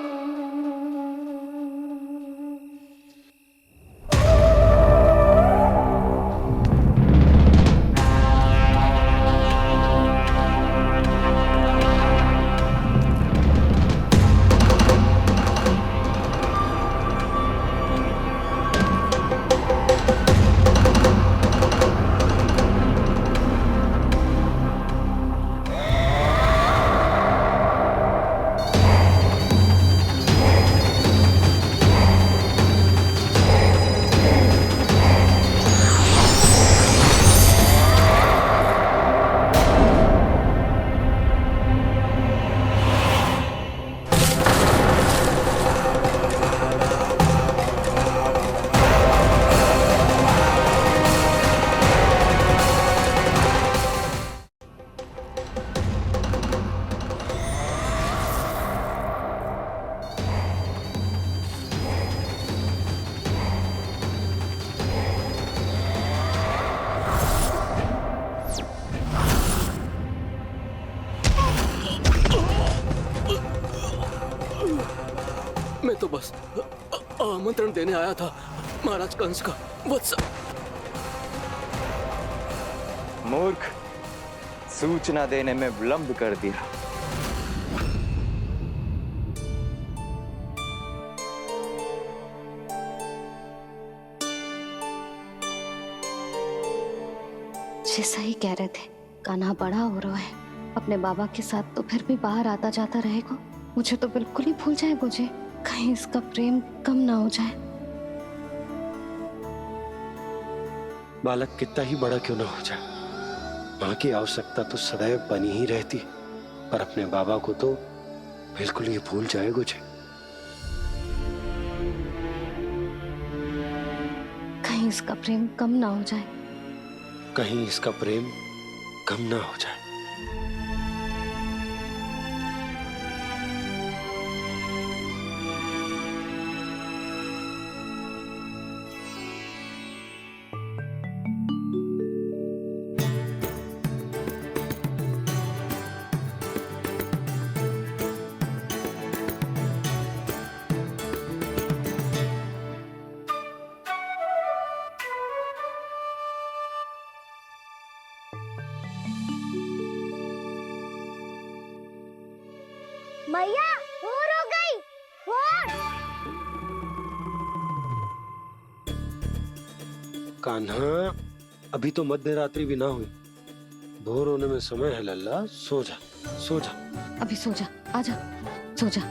मैं तो बस आमंत्रण देने आया था महाराज कंस का। वत्स मूर्ख, सूचना देने में विलंब कर दिया। जैसा ही कह रहे थे, कान्हा बड़ा हो रहा है, अपने बाबा के साथ तो फिर भी बाहर आता जाता रहेगा। मुझे तो बिल्कुल ही भूल जाए मुझे, कहीं इसका प्रेम कम ना हो जाए। बालक कितना ही बड़ा क्यों ना हो जाए, माँ की आवश्यकता तो सदैव बनी ही रहती, पर अपने बाबा को तो बिल्कुल ही भूल जाए मुझे। कहीं इसका प्रेम कम ना हो जाए, कहीं इसका प्रेम कम ना हो जाए। मैया भोर हो गई, भोर। कान्हा, अभी तो मध्य रात्रि भी ना हुई, भोर होने में समय है लल्ला, सो जा सो जा। अभी सो जा, आजा सो जा।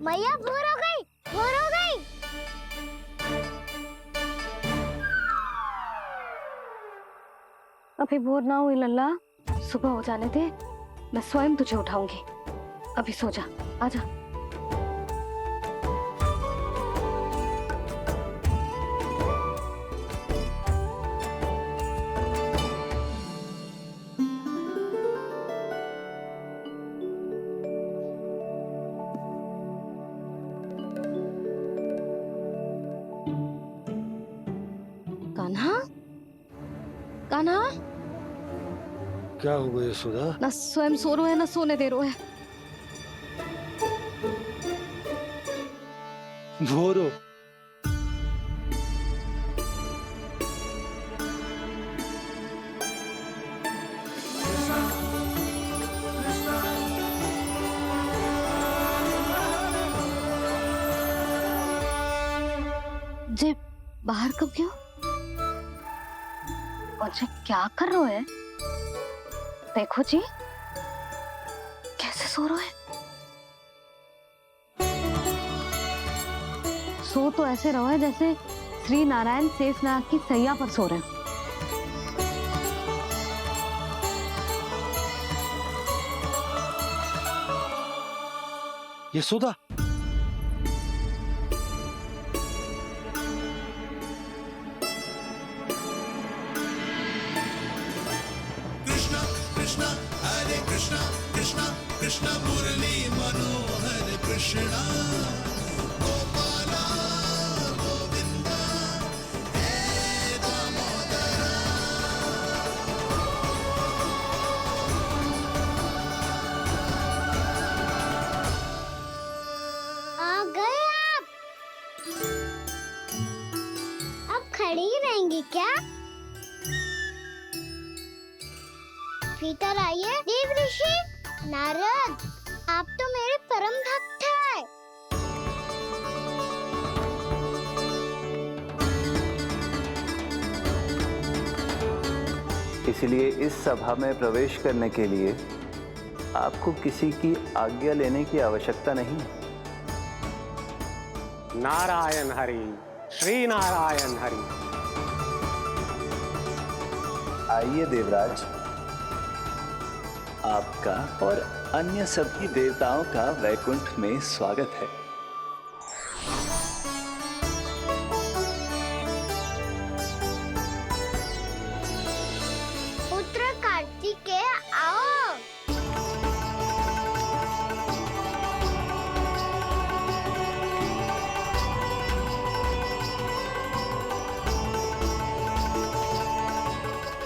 मैया भोर हो गई, भोर हो गई। अभी भोर ना हुई लल्ला, सुबह हो जाने दे, मैं स्वयं तुझे उठाऊंगी। अभी सो जा, आजा। कान्हा, कान्हा, क्या हो गया यशोदा? ना स्वयं सो रहे है ना सोने दे रहे है। भोर हो। जे बाहर कब क्यों? मुझे क्या कर रहे है? देखो जी, कैसे सो रहे हैं। सो तो ऐसे रहो है जैसे श्री नारायण शेषनाग की सैया पर सो रहे हैं। यशोदा, कृष्ण हरे कृष्ण कृष्ण कृष्ण मुरली मनोहर कृष्ण गोपाला गोविंदा हे दामोदरा। आ गए आप। अब खड़ी ही रहेंगी क्या? भीतर आइए। देव ऋषि नारद, आप तो मेरे परम भक्त हैं। इसलिए इस सभा में प्रवेश करने के लिए आपको किसी की आज्ञा लेने की आवश्यकता नहीं है। नारायण हरि, श्री नारायण हरि। आइए देवराज, आपका और अन्य सभी देवताओं का वैकुंठ में स्वागत है। पुत्र कार्तिकेय आओ।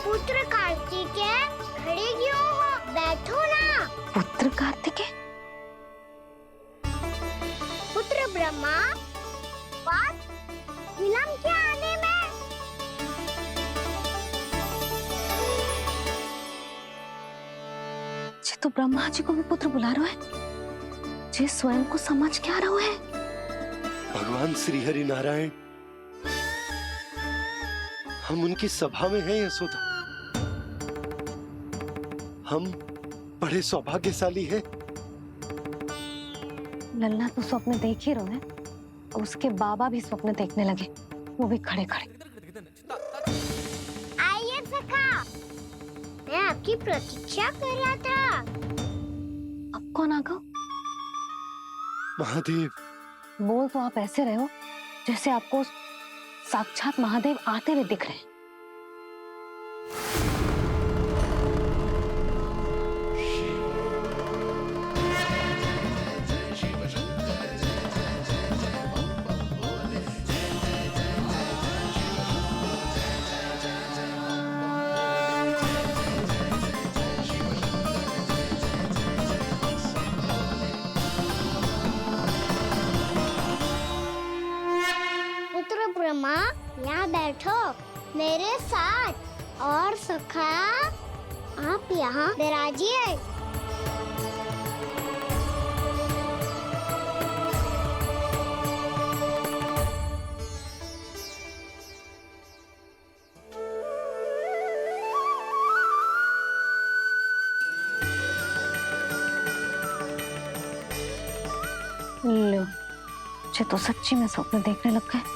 पुत्र कार्तिकेय खड़े क्यों हो? बैठो ना। पुत्र कार्तिकेय, पुत्र ब्रह्मा, बात विलंब क्या आने में? जी तो ब्रह्मा जी को भी पुत्र बुला रहे हैं। तुझे स्वयं को समझ क्या रहा है? भगवान श्री हरि नारायण, हम उनकी सभा में हैं यशोदा। हम बड़े सौभाग्यशाली हैं। लल्ला तो स्वप्न देख ही रहे हैं, उसके बाबा भी स्वप्न देखने लगे, वो भी खड़े खड़े। आइए सखा, मैं आपकी प्रतीक्षा कर रहा था। अब कौन आ गया? महादेव। बोल तो आप ऐसे रहे हो जैसे आपको साक्षात महादेव आते हुए दिख रहे हैं। पुत्र ब्रह्मा, यहाँ बैठो मेरे साथ। और सखा, आप यहाँ विराजिए। लो, मुझे तो सच्ची में स्वप्न देखने लग गए।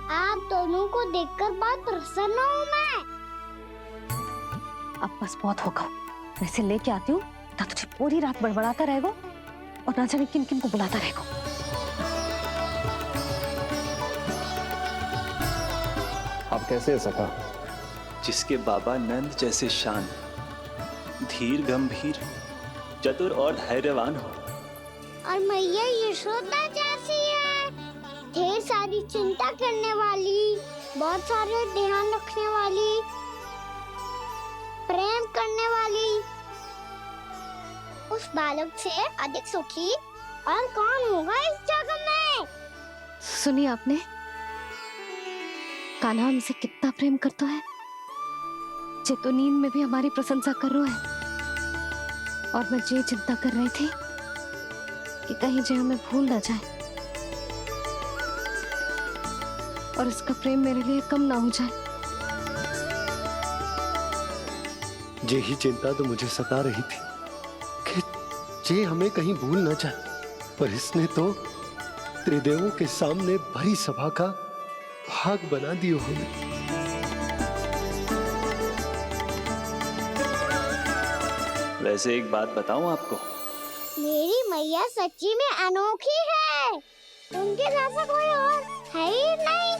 आप दोनों को देखकर बहुत प्रसन्न हूँ मैं। अब बस बहुत होगा, वैसे लेके आती हूँ ना, तुझे पूरी रात बड़बड़ाता रहेगा और ना जाने किन किन को बुलाता रहेगा। आप कैसे है सखा? जिसके बाबा नंद जैसे शान, धीर गंभीर, चतुर और धैर्यवान हो, और मैया यशोदा जैसी है, ढेर सारी चिंता करने वाली, बहुत सारे ध्यान रखने वाली, प्रेम करने वाली। उस बालक से अधिक सुखी और कौन होगा इस जगत में? सुनिए आपने, कान्हा हमसे कितना प्रेम करता है, जे तो नींद में भी हमारी प्रशंसा कर रहा है। और मैं ये चिंता कर रही थी कि कहीं जे हमें भूल ना जाए और इसका प्रेम मेरे लिए कम ना हो जाए। यही चिंता तो मुझे सता रही थी कि जे हमें कहीं भूल ना जाए, पर इसने तो त्रिदेवों के सामने भरी सभा का भाग बना दियो हमें। वैसे एक बात बताऊं आपको, मेरी मैया सच्ची में अनोखी है, उनके जैसा कोई और है ही नहीं।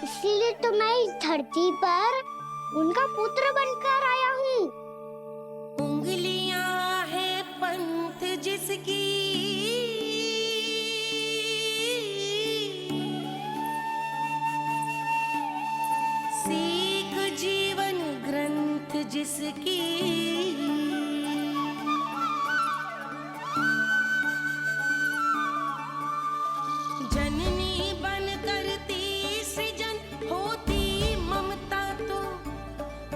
इसीलिए तो मैं इस धरती पर उनका पुत्र बनकर आया हूँ। उंगलियां है पंथ जिसकी, सीख जीवन ग्रंथ जिसकी, जननी बन करती सृजन होती ममता तो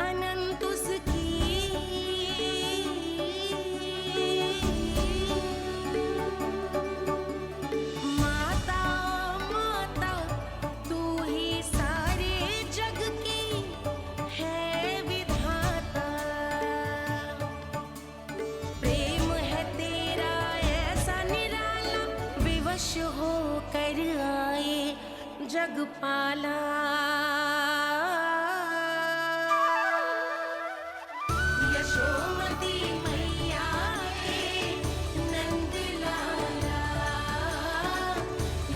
अनंत उसकी। माता माता तू ही सारे जग की है विधाता, प्रेम है तेरा ऐसा निराला, विवश हो कर आए जग पाला। यशोमती मैया के नंद लाला,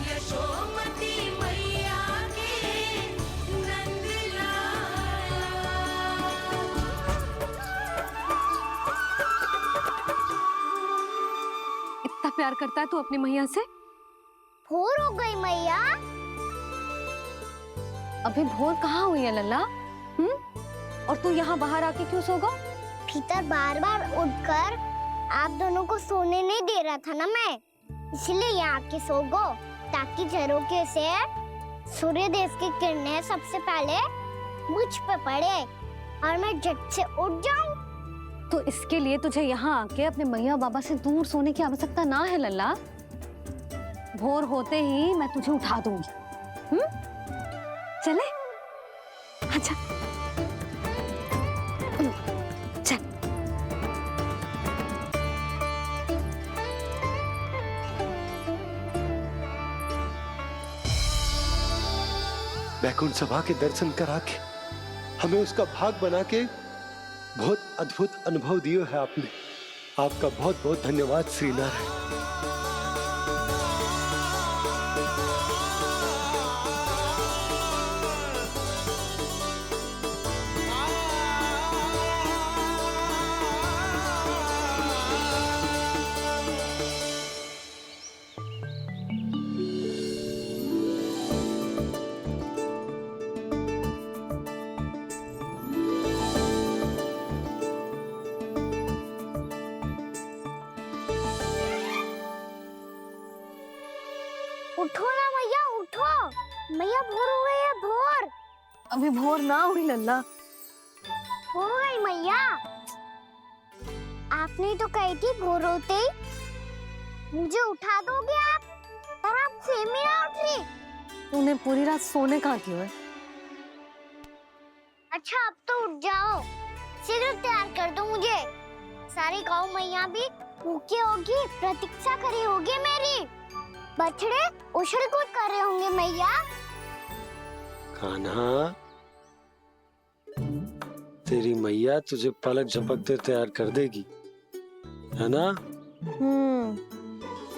यशोमती मैया के नंद लाला। इतना प्यार करता है तू अपनी मैया से? भोर हो गई मैया। अभी भोर कहाँ हुई है लल्ला? और तू यहाँ बाहर आके क्यों सो गया? भीतर बार बार उठकर आप दोनों को सोने नहीं दे रहा था ना मैं, इसलिए यहाँ आके सो गो ताकि झरोखे से सूर्य देव की किरणें सबसे पहले मुझ पे पड़े और मैं झट से उठ जाऊं। तो इसके लिए तुझे यहाँ आके अपने मैया बाबा से दूर सोने की आवश्यकता ना है लल्ला। भोर होते ही मैं तुझे उठा दूंगी। चले? अच्छा चल। वैकुंठ सभा के दर्शन करा के हमें उसका भाग बना के बहुत अद्भुत अनुभव दिए है आपने। आपका बहुत बहुत धन्यवाद श्रीनारायण। उठो ना मैया, उठो। मैया भोर हो गई है, भोर। अभी भोर ना हुई लल्ला। हो गई मैया। आपने तो कही थी भोर होते ही मुझे उठा दोगे आप, और आप फिर भी ना उठी। तूने पूरी रात सोने कहाँ की है? अच्छा अब तो उठ जाओ, शीघ्र तैयार कर दो मुझे। सारी गाँव मैया भी भूखी होगी, प्रतीक्षा करी होगी मेरी। बछड़े उछल कूद कर रहे होंगे मैया। कान्हा, तेरी मैया तुझे पलक झपकते तैयार कर देगी, है ना?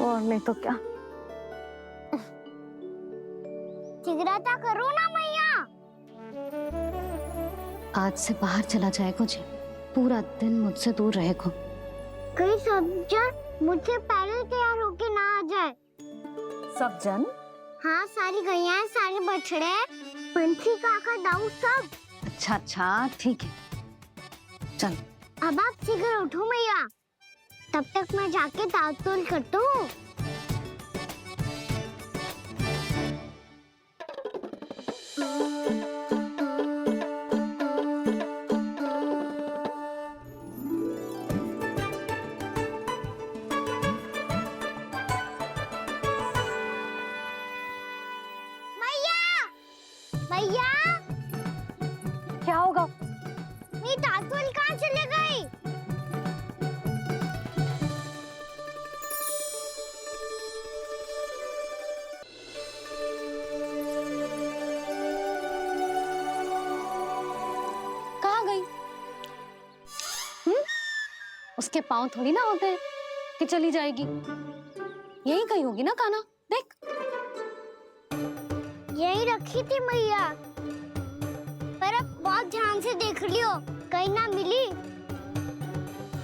और नहीं तो क्या। शीघ्रता करो ना मैया। आज से बाहर चला जाएगा जी, पूरा दिन मुझसे दूर रहेगा। कहीं सब जन मुझसे पहले तैयार होके ना आ जाए। सब जन? हाँ, सारी गैया, सारे बछड़े, पंछी, काका, दाऊ सब। अच्छा अच्छा ठीक है, चल। अब आप शीघ्र उठो मैया, तब तक मैं जाके ताल-तोल करता हूँ। मैया, क्या होगा? मेरी ताल-तोल कहाँ चले गई? कहाँ गई? उसके पाँव थोड़ी ना होते हैं कि चली जाएगी। यही कहीं होगी ना कान्हा, देख। यही रखी थी मैया, पर अब बहुत ध्यान से देख लियो, कहीं ना मिली।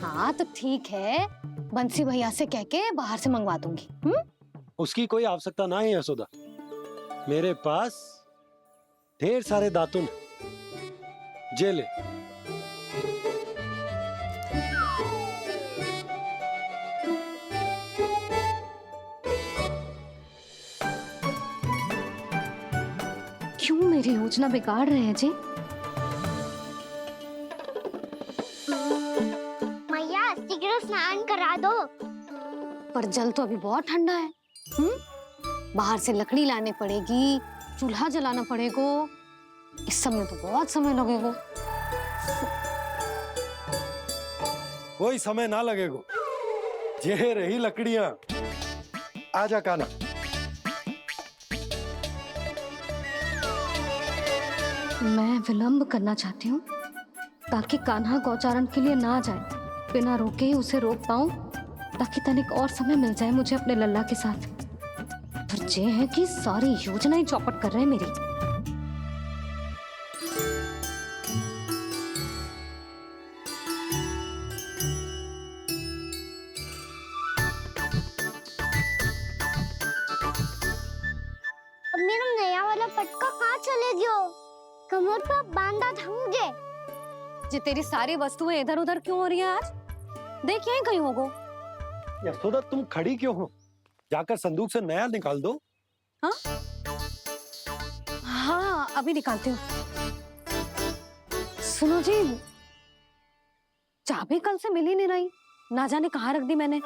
हाँ तो ठीक है, बंसी भैया से कह के बाहर से मंगवा दूंगी। उसकी कोई आवश्यकता ना है यशोदा, मेरे पास ढेर सारे दातुन। जे ले। क्यों मेरी योजना बिगाड़ रहे हैं जी? मैया शीघ्र स्नान करा दो। पर जल तो अभी बहुत ठंडा है। बाहर से लकड़ी लाने पड़ेगी, चूल्हा जलाना पड़ेगा। इस सब में तो बहुत समय लगेगा। कोई समय ना लगेगा, ये रही लकड़ियां। आजा कान्हा। मैं विलंब करना चाहती हूँ ताकि कान्हा गौचारण के लिए ना जाए। बिना रोके ही उसे रोक पाऊं, ताकि तनिक और समय मिल जाए मुझे अपने लल्ला के साथ। पर ये है कि सारी योजना ही चौपट कर रहे हैं मेरी। अब मेरा नया वाला पटका कहाँ चले गयो? कमर पर बांधा था मुझे। ये तेरी सारी वस्तुएं इधर उधर क्यों हो रही है आज? देख यहीं कहीं होगो। यशोदा तुम खड़ी क्यों हो? जाकर संदूक से नया निकाल दो। हाँ हाँ अभी निकालती हूँ। सुनो जी, चाबी कल से मिल ही नहीं रही, ना जाने कहाँ रख दी मैंने।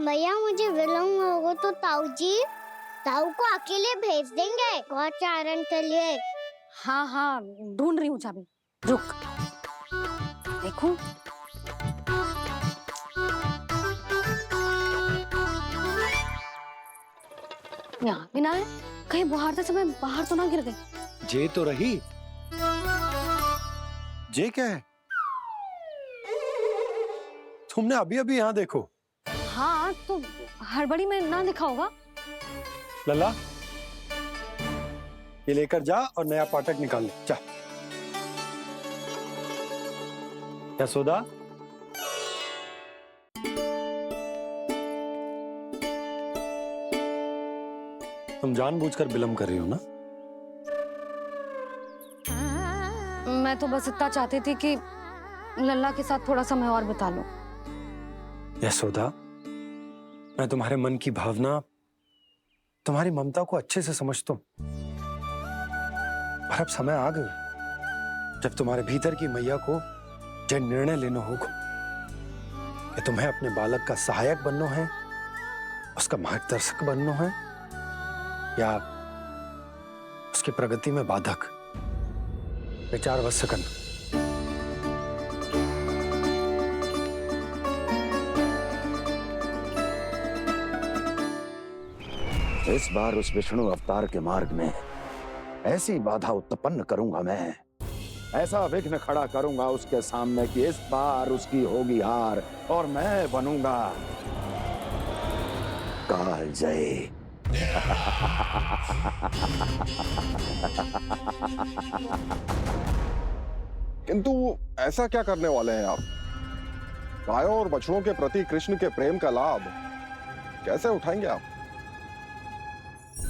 भैया मुझे विलम्ब होगा तो ताऊ को अकेले भेज देंगे गौचारण के लिए। हाँ हाँ ढूंढ रही हूँ चाबी, रुक। देखो यहाँ भी ना है, कहीं बाहरते समय बाहर तो ना गिर गई। जे तो रही। जे क्या है? तुमने अभी अभी यहाँ देखो। हाँ तो हड़बड़ी में ना लिखा होगा। लल्ला ये लेकर जा और नया पाठक निकाल ले जा। यशोदा तुम जानबूझकर विलम्ब कर रही हो ना? मैं तो बस इतना चाहती थी कि लल्ला के साथ थोड़ा समय और बिता लूं। यशोदा मैं तुम्हारे मन की भावना, तुम्हारी ममता को अच्छे से समझता हूं, पर अब समय आ गया जब तुम्हारे भीतर की मैया को यह निर्णय लेना होगा कि तुम्हें अपने बालक का सहायक बनना है, उसका मार्गदर्शक बनना है, या उसकी प्रगति में बाधक। विचार अवश्य करना। इस बार उस विष्णु अवतार के मार्ग में ऐसी बाधा उत्पन्न करूंगा मैं, ऐसा विघ्न खड़ा करूंगा उसके सामने कि इस बार उसकी होगी हार और मैं बनूंगा कालजयी। किंतु ऐसा क्या करने वाले हैं आप? गायों और बछड़ों के प्रति कृष्ण के प्रेम का लाभ कैसे उठाएंगे आप?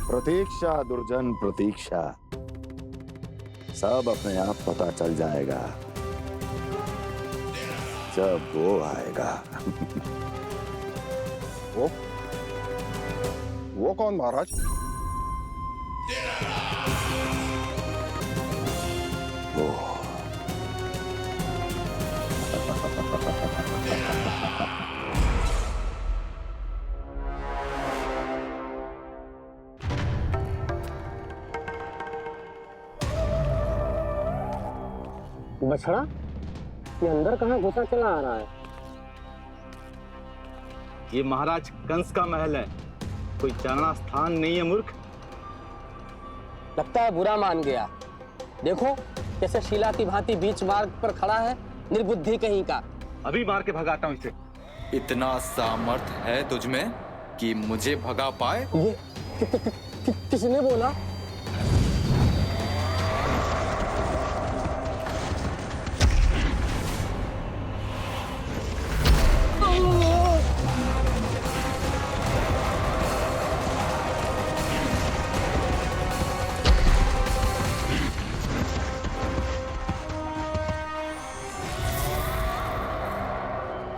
प्रतीक्षा दुर्जन प्रतीक्षा, सब अपने आप पता चल जाएगा जब वो आएगा। वो कौन महाराज? वो बछड़ा ये अंदर कहाँ घुसा चला आ रहा है? ये महाराज कंस का महल है, कोई चारणा स्थान नहीं है मूर्ख। लगता है बुरा मान गया। देखो कैसे शीला की भांति बीच मार्ग पर खड़ा है, निर्बुद्धि कहीं का। अभी मार के भगाता हूँ इसे। इतना सामर्थ है तुझमें कि मुझे भगा पाए? ये किसने बोला?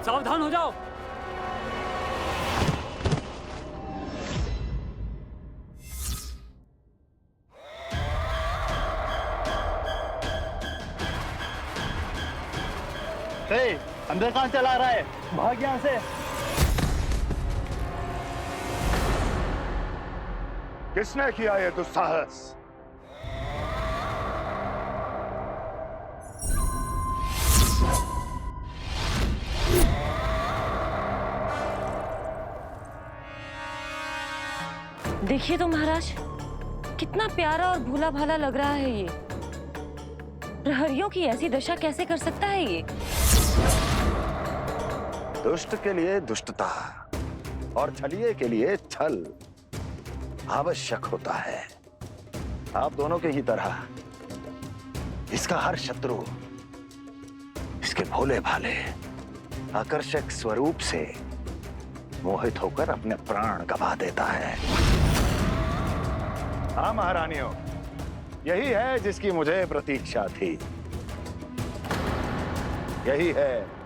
सावधान हो जाओ। अंदर कहाँ चला रहा है? भाग यहाँ से। किसने किया ये दुस्साहस? देखिए तो महाराज, कितना प्यारा और भोला भाला लग रहा है ये। प्रहरियों की ऐसी दशा कैसे कर सकता है ये? दुष्ट के लिए दुष्टता और छलिए के लिए छल आवश्यक होता है। आप दोनों के ही तरह इसका हर शत्रु इसके भोले भाले आकर्षक स्वरूप से मोहित होकर अपने प्राण गंवा देता है। हाँ महारानियों, यही है जिसकी मुझे प्रतीक्षा थी। यही है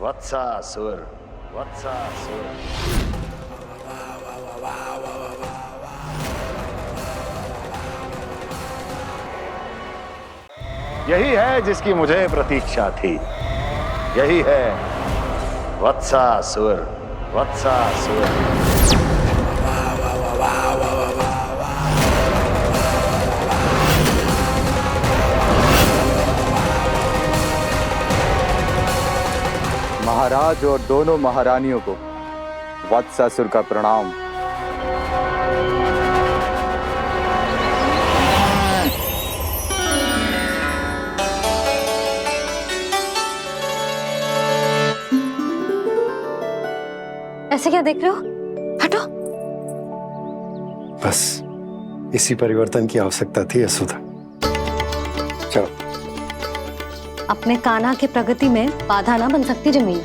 वत्सासुर। वत्सासुर यही है जिसकी मुझे प्रतीक्षा थी। यही है वत्सासुर। वत्सासुर। महाराज और दोनों महारानियों को वत्सासुर का प्रणाम। ऐसे क्या देख रहे हो? हटो। बस इसी परिवर्तन की आवश्यकता थी यशोदा। चलो। अपने कान्हा के प्रगति में बाधा ना बन सकती जमीन।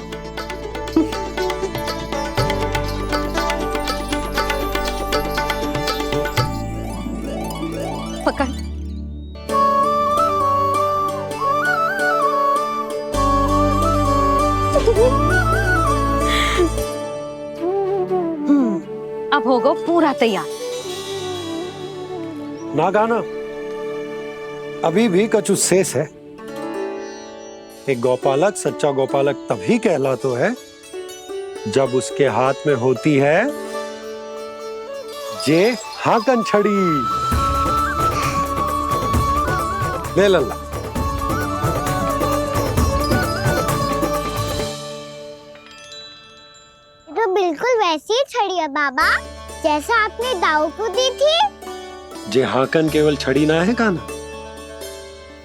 पकड़। अब होगा पूरा तैयार। ना गाना, अभी भी कछु शेष है। एक गौपालक सच्चा गौपालक तभी कहलाता है जब उसके हाथ में होती है जे हाकन छड़ी। ले लल्ला। तो बिल्कुल वैसी ही छड़ी है बाबा जैसा आपने दाऊ को दी थी। जे हाकन केवल छड़ी ना है कान्हा,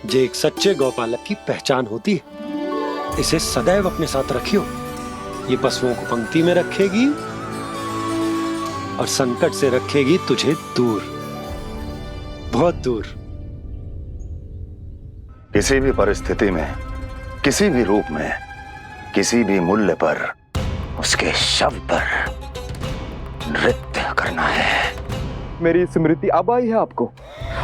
जे एक सच्चे गौपालक की पहचान होती है। इसे सदैव अपने साथ रखियो। ये पशुओं को पंक्ति में रखेगी और संकट से रखेगी तुझे दूर, बहुत दूर। किसी भी परिस्थिति में, किसी भी रूप में, किसी भी मूल्य पर उसके शव पर नृत्य करना है। मेरी स्मृति अब आई है आपको?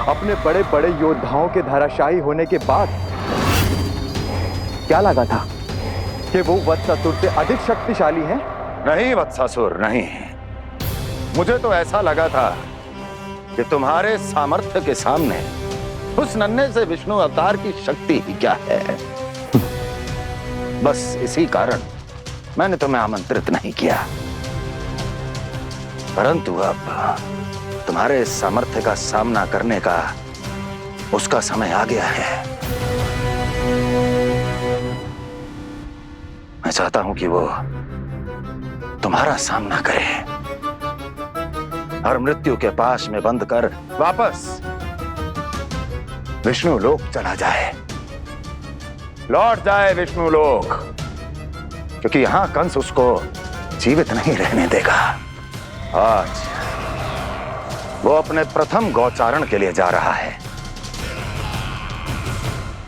अपने बड़े बड़े योद्धाओं के धराशायी होने के बाद क्या लगा था कि वो वत्सासुर से अधिक शक्तिशाली हैं? नहीं वत्सासुर, नहीं। मुझे तो ऐसा लगा था कि तुम्हारे सामर्थ्य के सामने उस नन्हे से विष्णु अवतार की शक्ति ही क्या है। बस इसी कारण मैंने तुम्हें आमंत्रित नहीं किया। परंतु अब तुम्हारे सामर्थ्य का सामना करने का उसका समय आ गया है। मैं चाहता हूं कि वो तुम्हारा सामना करे और मृत्यु के पाश में बंद कर वापस विष्णु लोक चला जाए, लौट जाए विष्णु लोक, क्योंकि यहां कंस उसको जीवित नहीं रहने देगा। आज वो अपने प्रथम गौचारण के लिए जा रहा है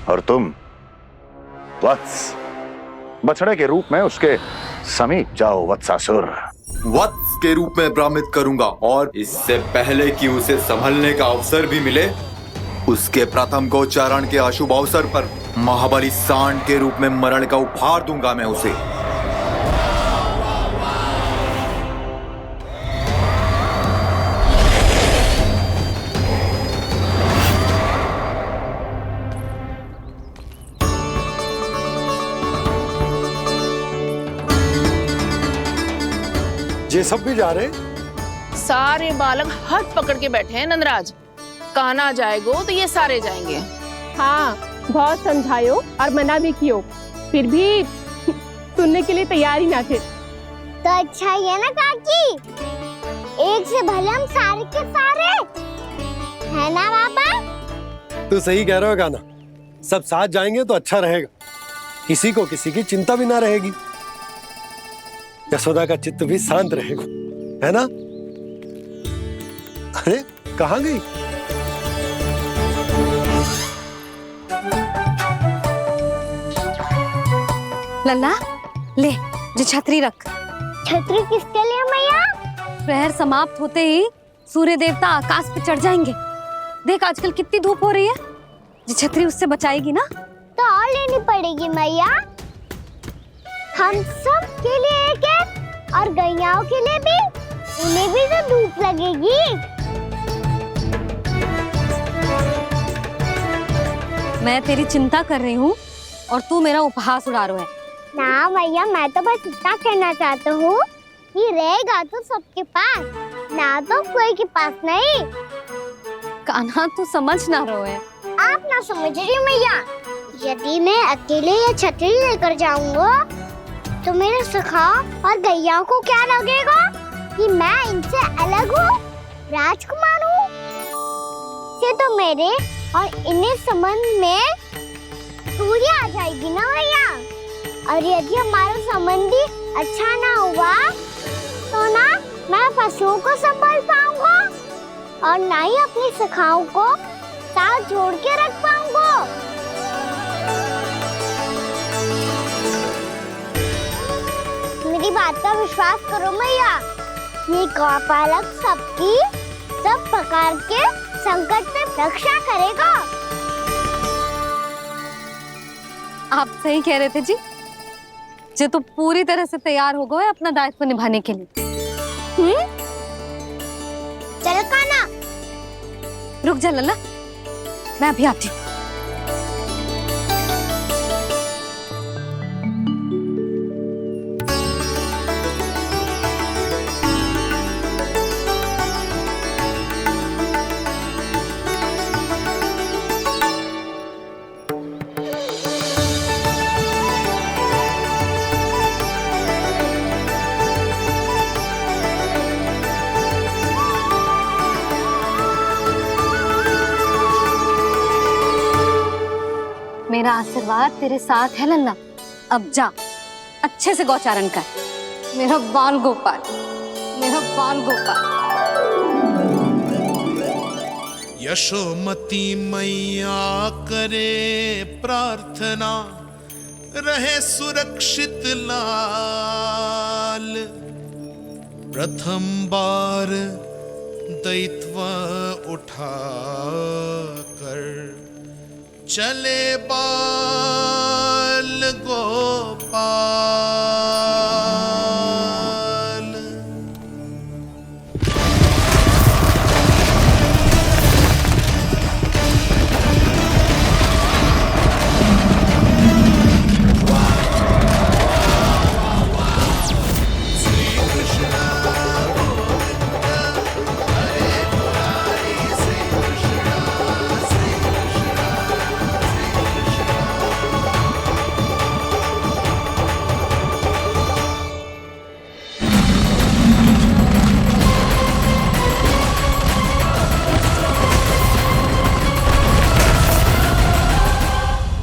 और तुम वत्स बछड़े के रूप में उसके समीप जाओ वत्सासुर। वत्स के रूप में भ्रमित करूंगा और इससे पहले कि उसे संभलने का अवसर भी मिले, उसके प्रथम गोचारण के अशुभ अवसर पर महाबली सांड के रूप में मरण का उपहार दूंगा मैं उसे। ये सब भी जा रहे? सारे बालक हाथ पकड़ के बैठे हैं नंदराज। कान्हा जाएगो तो ये सारे जाएंगे। हाँ, बहुत समझायो और मना भी कियो, फिर भी सुनने के लिए तैयार ही ना थे। तो अच्छा ही है ना काकी, एक से भले हम सारे के सारे, है ना बाबा? तू सही कह रहा हो गाना, सब साथ जाएंगे तो अच्छा रहेगा, किसी को किसी की चिंता भी ना रहेगी, यशोदा का चित्त भी शांत रहेगा, है ना? अरे कहाँ गई? लल्ला ले, जो छतरी रख। छतरी किसके लिए मैया? प्रहर समाप्त होते ही सूर्य देवता आकाश पे चढ़ जाएंगे। देख आजकल कितनी धूप हो रही है, जो छतरी उससे बचाएगी ना। तो और लेनी पड़ेगी मैया, हम सब के लिए एक एक, और गैयाओं के लिए भी, उन्हें भी तो धूप लगेगी। मैं तेरी चिंता कर रही हूँ और तू मेरा उपहास उड़ा रहा है। ना भैया, मैं तो बस इतना कहना चाहता हूँ कि रहेगा तो सबके पास, ना तो कोई के पास नहीं। कान्हा तू समझ ना रहो है। आप ना समझ रही मैया। यदि मैं अकेले ये छतरी लेकर जाऊंगा तो मेरे सखा और गैया को क्या लगेगा कि मैं इनसे अलग हूँ, राजकुमार हूँ। से तो मेरे और इन्हें संबंध में दूरी आ जाएगी ना भैया। और यदि हमारा संबंध ही अच्छा ना हुआ तो ना मैं पशुओं को संभाल पाऊंगा और ना ही अपनी सखाओं को साथ जोड़ के रख पाऊंगा। मेरी बात का विश्वास करो मैया, ये गौपालक सबकी सब प्रकार के संकट से रक्षा करेगा। आप सही कह रहे थे जी। जे तो पूरी तरह से तैयार हो गए अपना दायित्व निभाने के लिए। चल कान्हा। रुक जा लल्ला, मैं अभी आती हूँ। मेरा आशीर्वाद तेरे साथ है लल्ला। अब जा, अच्छे से गौचारण कर। मेरा बाल गोपाल, मेरा बाल गोपाल। यशोमती मैया करे प्रार्थना, रहे सुरक्षित लाल। प्रथम बार दैत्व उठा कर चले बाल गोपाल।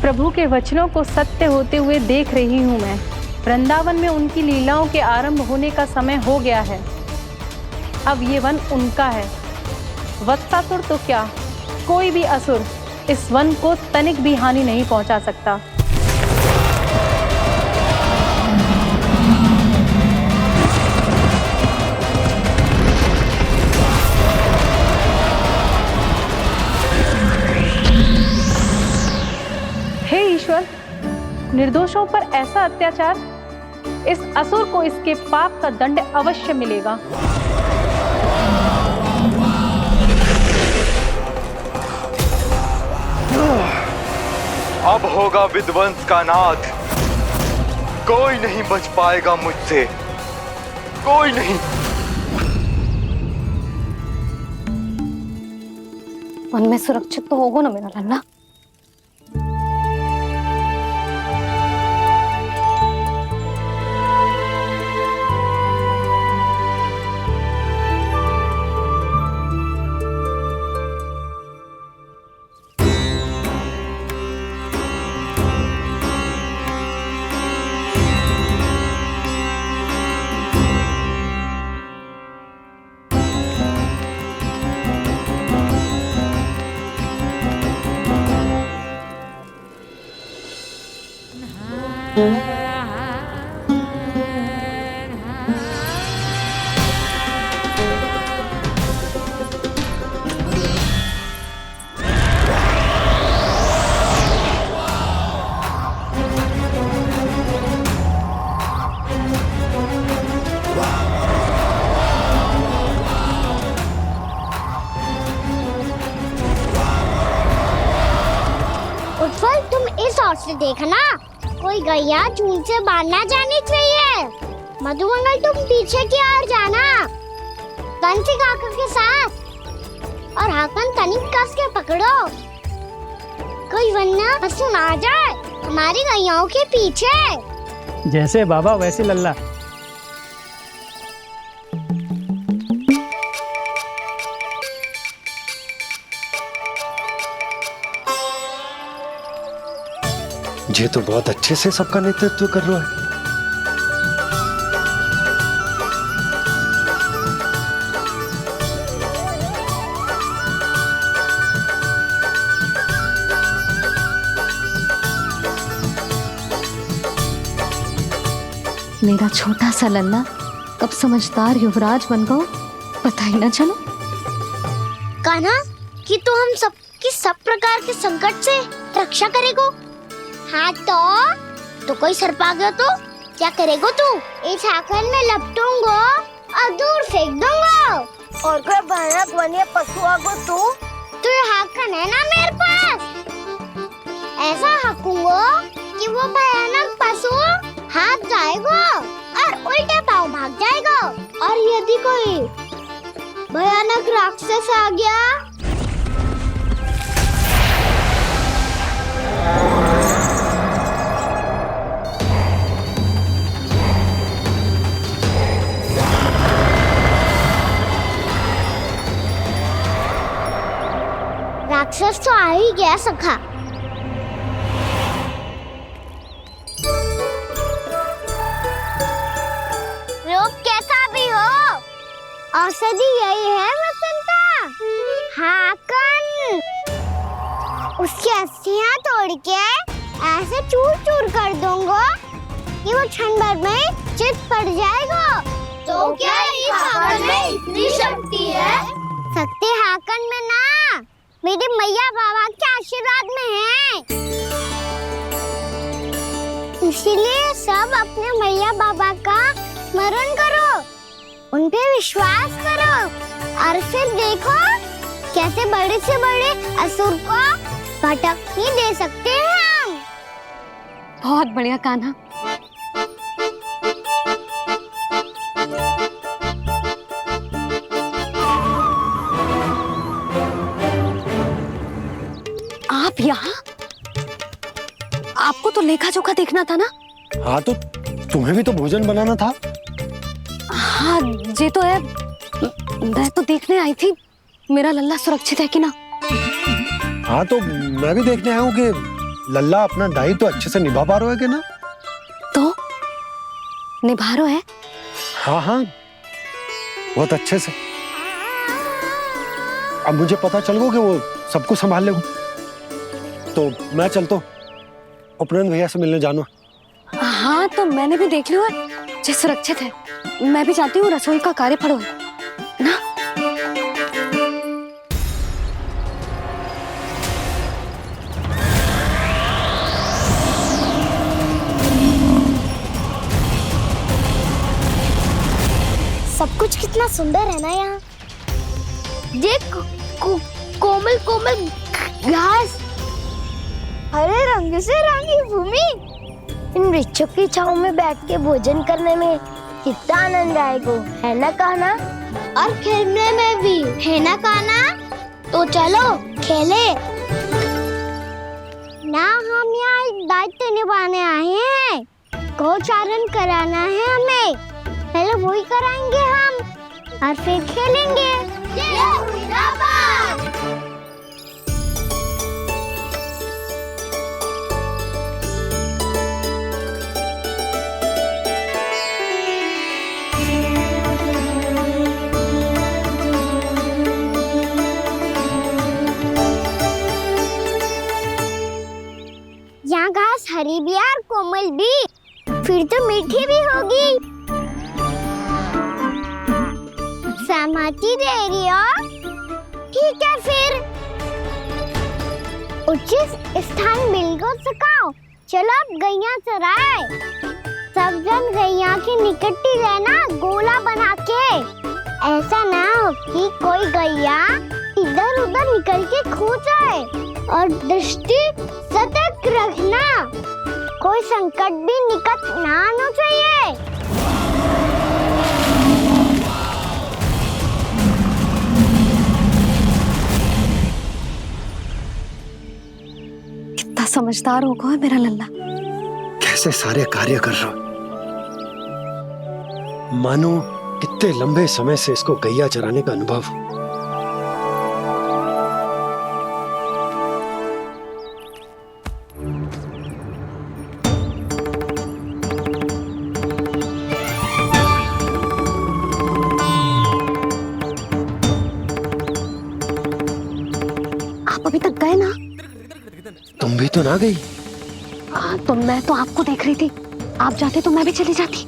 प्रभु के वचनों को सत्य होते हुए देख रही हूँ मैं। वृंदावन में उनकी लीलाओं के आरंभ होने का समय हो गया है। अब ये वन उनका है। वत्सासुर तो क्या, कोई भी असुर इस वन को तनिक भी हानि नहीं पहुंचा सकता। हे ईश्वर, निर्दोषों पर ऐसा अत्याचार, इस असुर को इसके पाप का दंड अवश्य मिलेगा। अब होगा विध्वंस का नाद। कोई नहीं बच पाएगा मुझसे, कोई नहीं। वन में सुरक्षित तो होगा ना मेरा लल्ला। ओर से देखना, कोई गैया चून से बाहर ना जानी चाहिए। मधुमंगल तुम पीछे की ओर जाना, कंसी काका के साथ, और हाकन तनिक कस के पकड़ो, कोई वरना पशु ना जाए हमारी गैयाओं के पीछे। जैसे बाबा वैसे लल्ला। ये तो बहुत अच्छे से सबका नेतृत्व कर रहा है। मेरा छोटा सा लल्ला कब समझदार युवराज बन गो पता ही ना चलो। कान्हा, कि तू हम सब की सब प्रकार के संकट से रक्षा करेगो। हाँ तो कोई सर्प आ गया तो क्या करेगो तू? इस हाकन में लपटूंगा और दूर फेंक दूंगा। और कोई भयानक वन्य पशु आगो तो ये हाकन है ना मेरे पास, ऐसा हाकूंगा कि वो भयानक पशु हाथ जाएगा और उल्टे पांव भाग जाएगा। और यदि कोई भयानक राक्षस आ गया राक्षस तो आ ही गया सखा। लोग कैसा भी हो, औषधि यही है वसंता। हाकन उसकी अस्थियां तोड़ के ऐसे चूर चूर कर दूंगा कि वो क्षण भर में चित पड़ जाएगा। तो क्या इस हाकन में इतनी शक्ति है? शक्ति हाकन में ना, मेरे मैया बाबा के आशीर्वाद में है। इसीलिए सब अपने मैया बाबा का स्मरण करो, उन पे विश्वास करो और फिर देखो कैसे बड़े से बड़े असुर को भटक ही दे सकते हैं हम। बहुत बढ़िया कान्हा। आप यहाँ? आपको तो लेखा जोखा देखना था ना? हाँ तो तुम्हें भी तो भोजन बनाना था। हाँ ये तो है, मैं तो देखने आई थी मेरा लल्ला सुरक्षित है कि ना। हाँ तो मैं भी देखने आया हूँ कि लल्ला अपना दायित्व तो अच्छे से निभा पा रहा है कि ना। तो निभा रहा है? हाँ हाँ बहुत अच्छे से। अब मुझे पता चल गया कि वो सबको संभाल लेगा। तो मैं चलता हूँ, उपनंद भैया से मिलने जाना। हाँ तो मैंने भी देख लिया जो सुरक्षित है। मैं भी चाहती हूँ रसोई का कार्य पड़ो ना। सब कुछ कितना सुंदर है ना यहाँ। देख कोमल कोमल घास, हरे रंग से रंगी भूमि, इन वृक्षों की छांव में बैठ के भोजन करने में कितना आनंद आएगा, है ना कान्हा? और खेलने में भी, है ना कान्हा? तो चलो खेले ना। हम यहाँ एक दायित्व निभाने आए हैं, गोचारण कराना है हमें। पहले वही कराएंगे हम और फिर खेलेंगे। यहाँ घास हरी भी और कोमल भी, फिर तो मीठी भी होगी। सहमति दे रही हो? ठीक है फिर उचित स्थान बिल्कुल सुखाओ। चलो अब गैया चराए। सब जन गैया के निकट ही रहना, गोला बना के। ऐसा ना हो कि कोई गैया इधर उधर निकल के खो जाए। और दृष्टि सतर्क रखना, कोई संकट भी निकट ना आना चाहिए। कितना समझदार होगा है मेरा लल्ला। कैसे सारे कार्य कर रहा, मानो कितने लंबे समय से इसको गैया चराने का अनुभव हो। आप अभी तक गए ना? तुम भी तो ना गई। तो मैं तो आपको देख रही थी, आप जाते तो मैं भी चली जाती।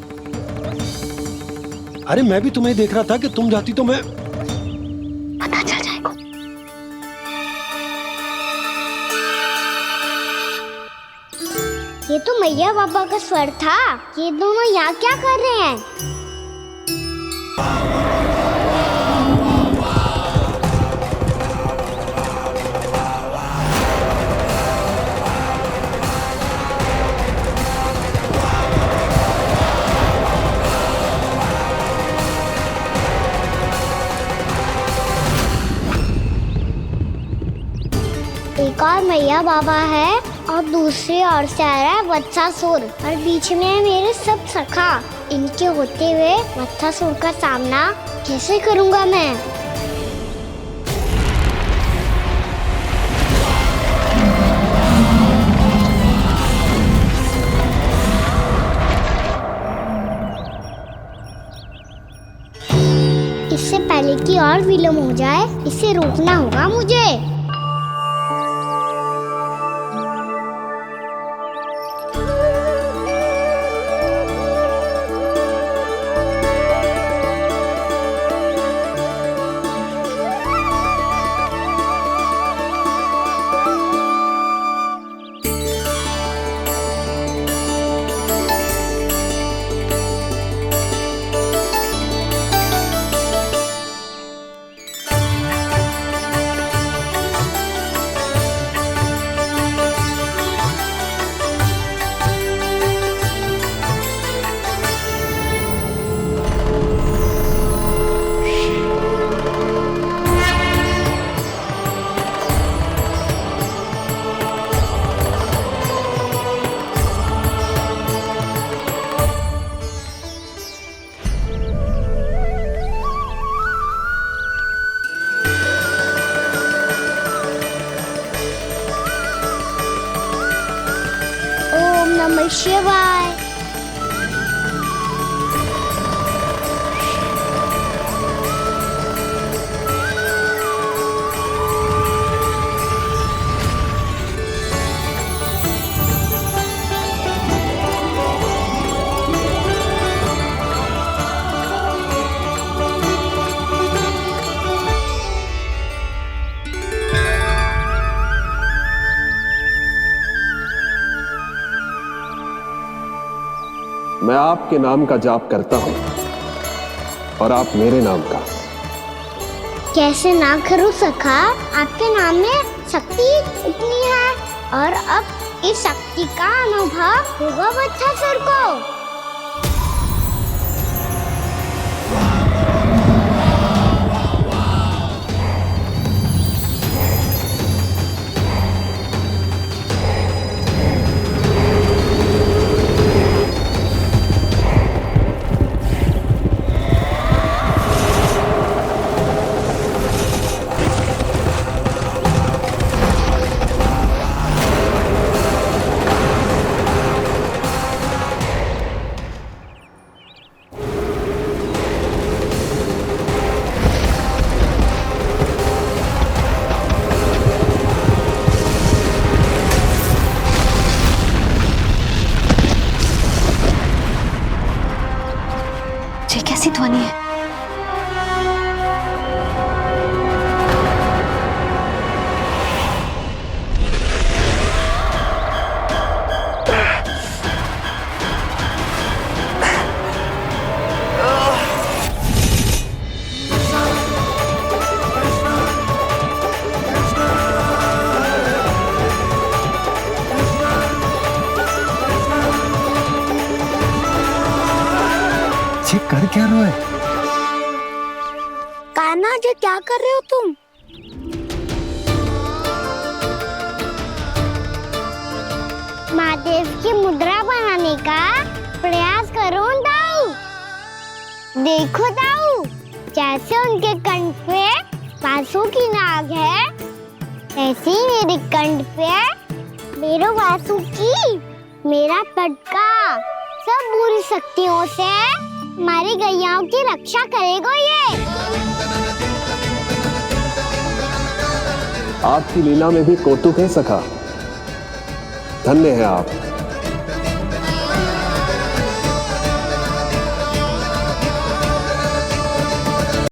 अरे मैं भी तुम्हें देख रहा था कि तुम जाती तो मैं। पता चल जाएगा। ये तो मैया बाबा का स्वर था। ये दोनों यहाँ क्या कर रहे हैं? एक और मैया बाबा है और दूसरी ओर से आ रहा है वत्सासुर और बीच में है मेरे सब सखा। इनके होते हुए वत्सासुर का सामना कैसे करूंगा मैं? इससे पहले कि और विलम्ब हो जाए, इसे रोकना होगा मुझे। ओम नमः शिवाय। मैं आपके नाम का जाप करता हूं और आप मेरे नाम का। कैसे ना करूं सखा, आपके नाम में शक्ति इतनी है और अब इस शक्ति का अनुभव होगा वत्सासुर को। कर क्या रहे? कान्हा जी क्या कर रहे हो तुम? महादेव की मुद्रा बनाने का प्रयास करो दाऊ। देखो दाऊ, जैसे उनके कंठ पे वासु की नाग है, ऐसे ही मेरे कंठ पे मेरो वासु की मेरा पटका सब बुरी शक्तियों से हमारी गैयाओं की रक्षा करेगा ये। आपकी लीला में भी कौतुक है सखा, धन्य है आप।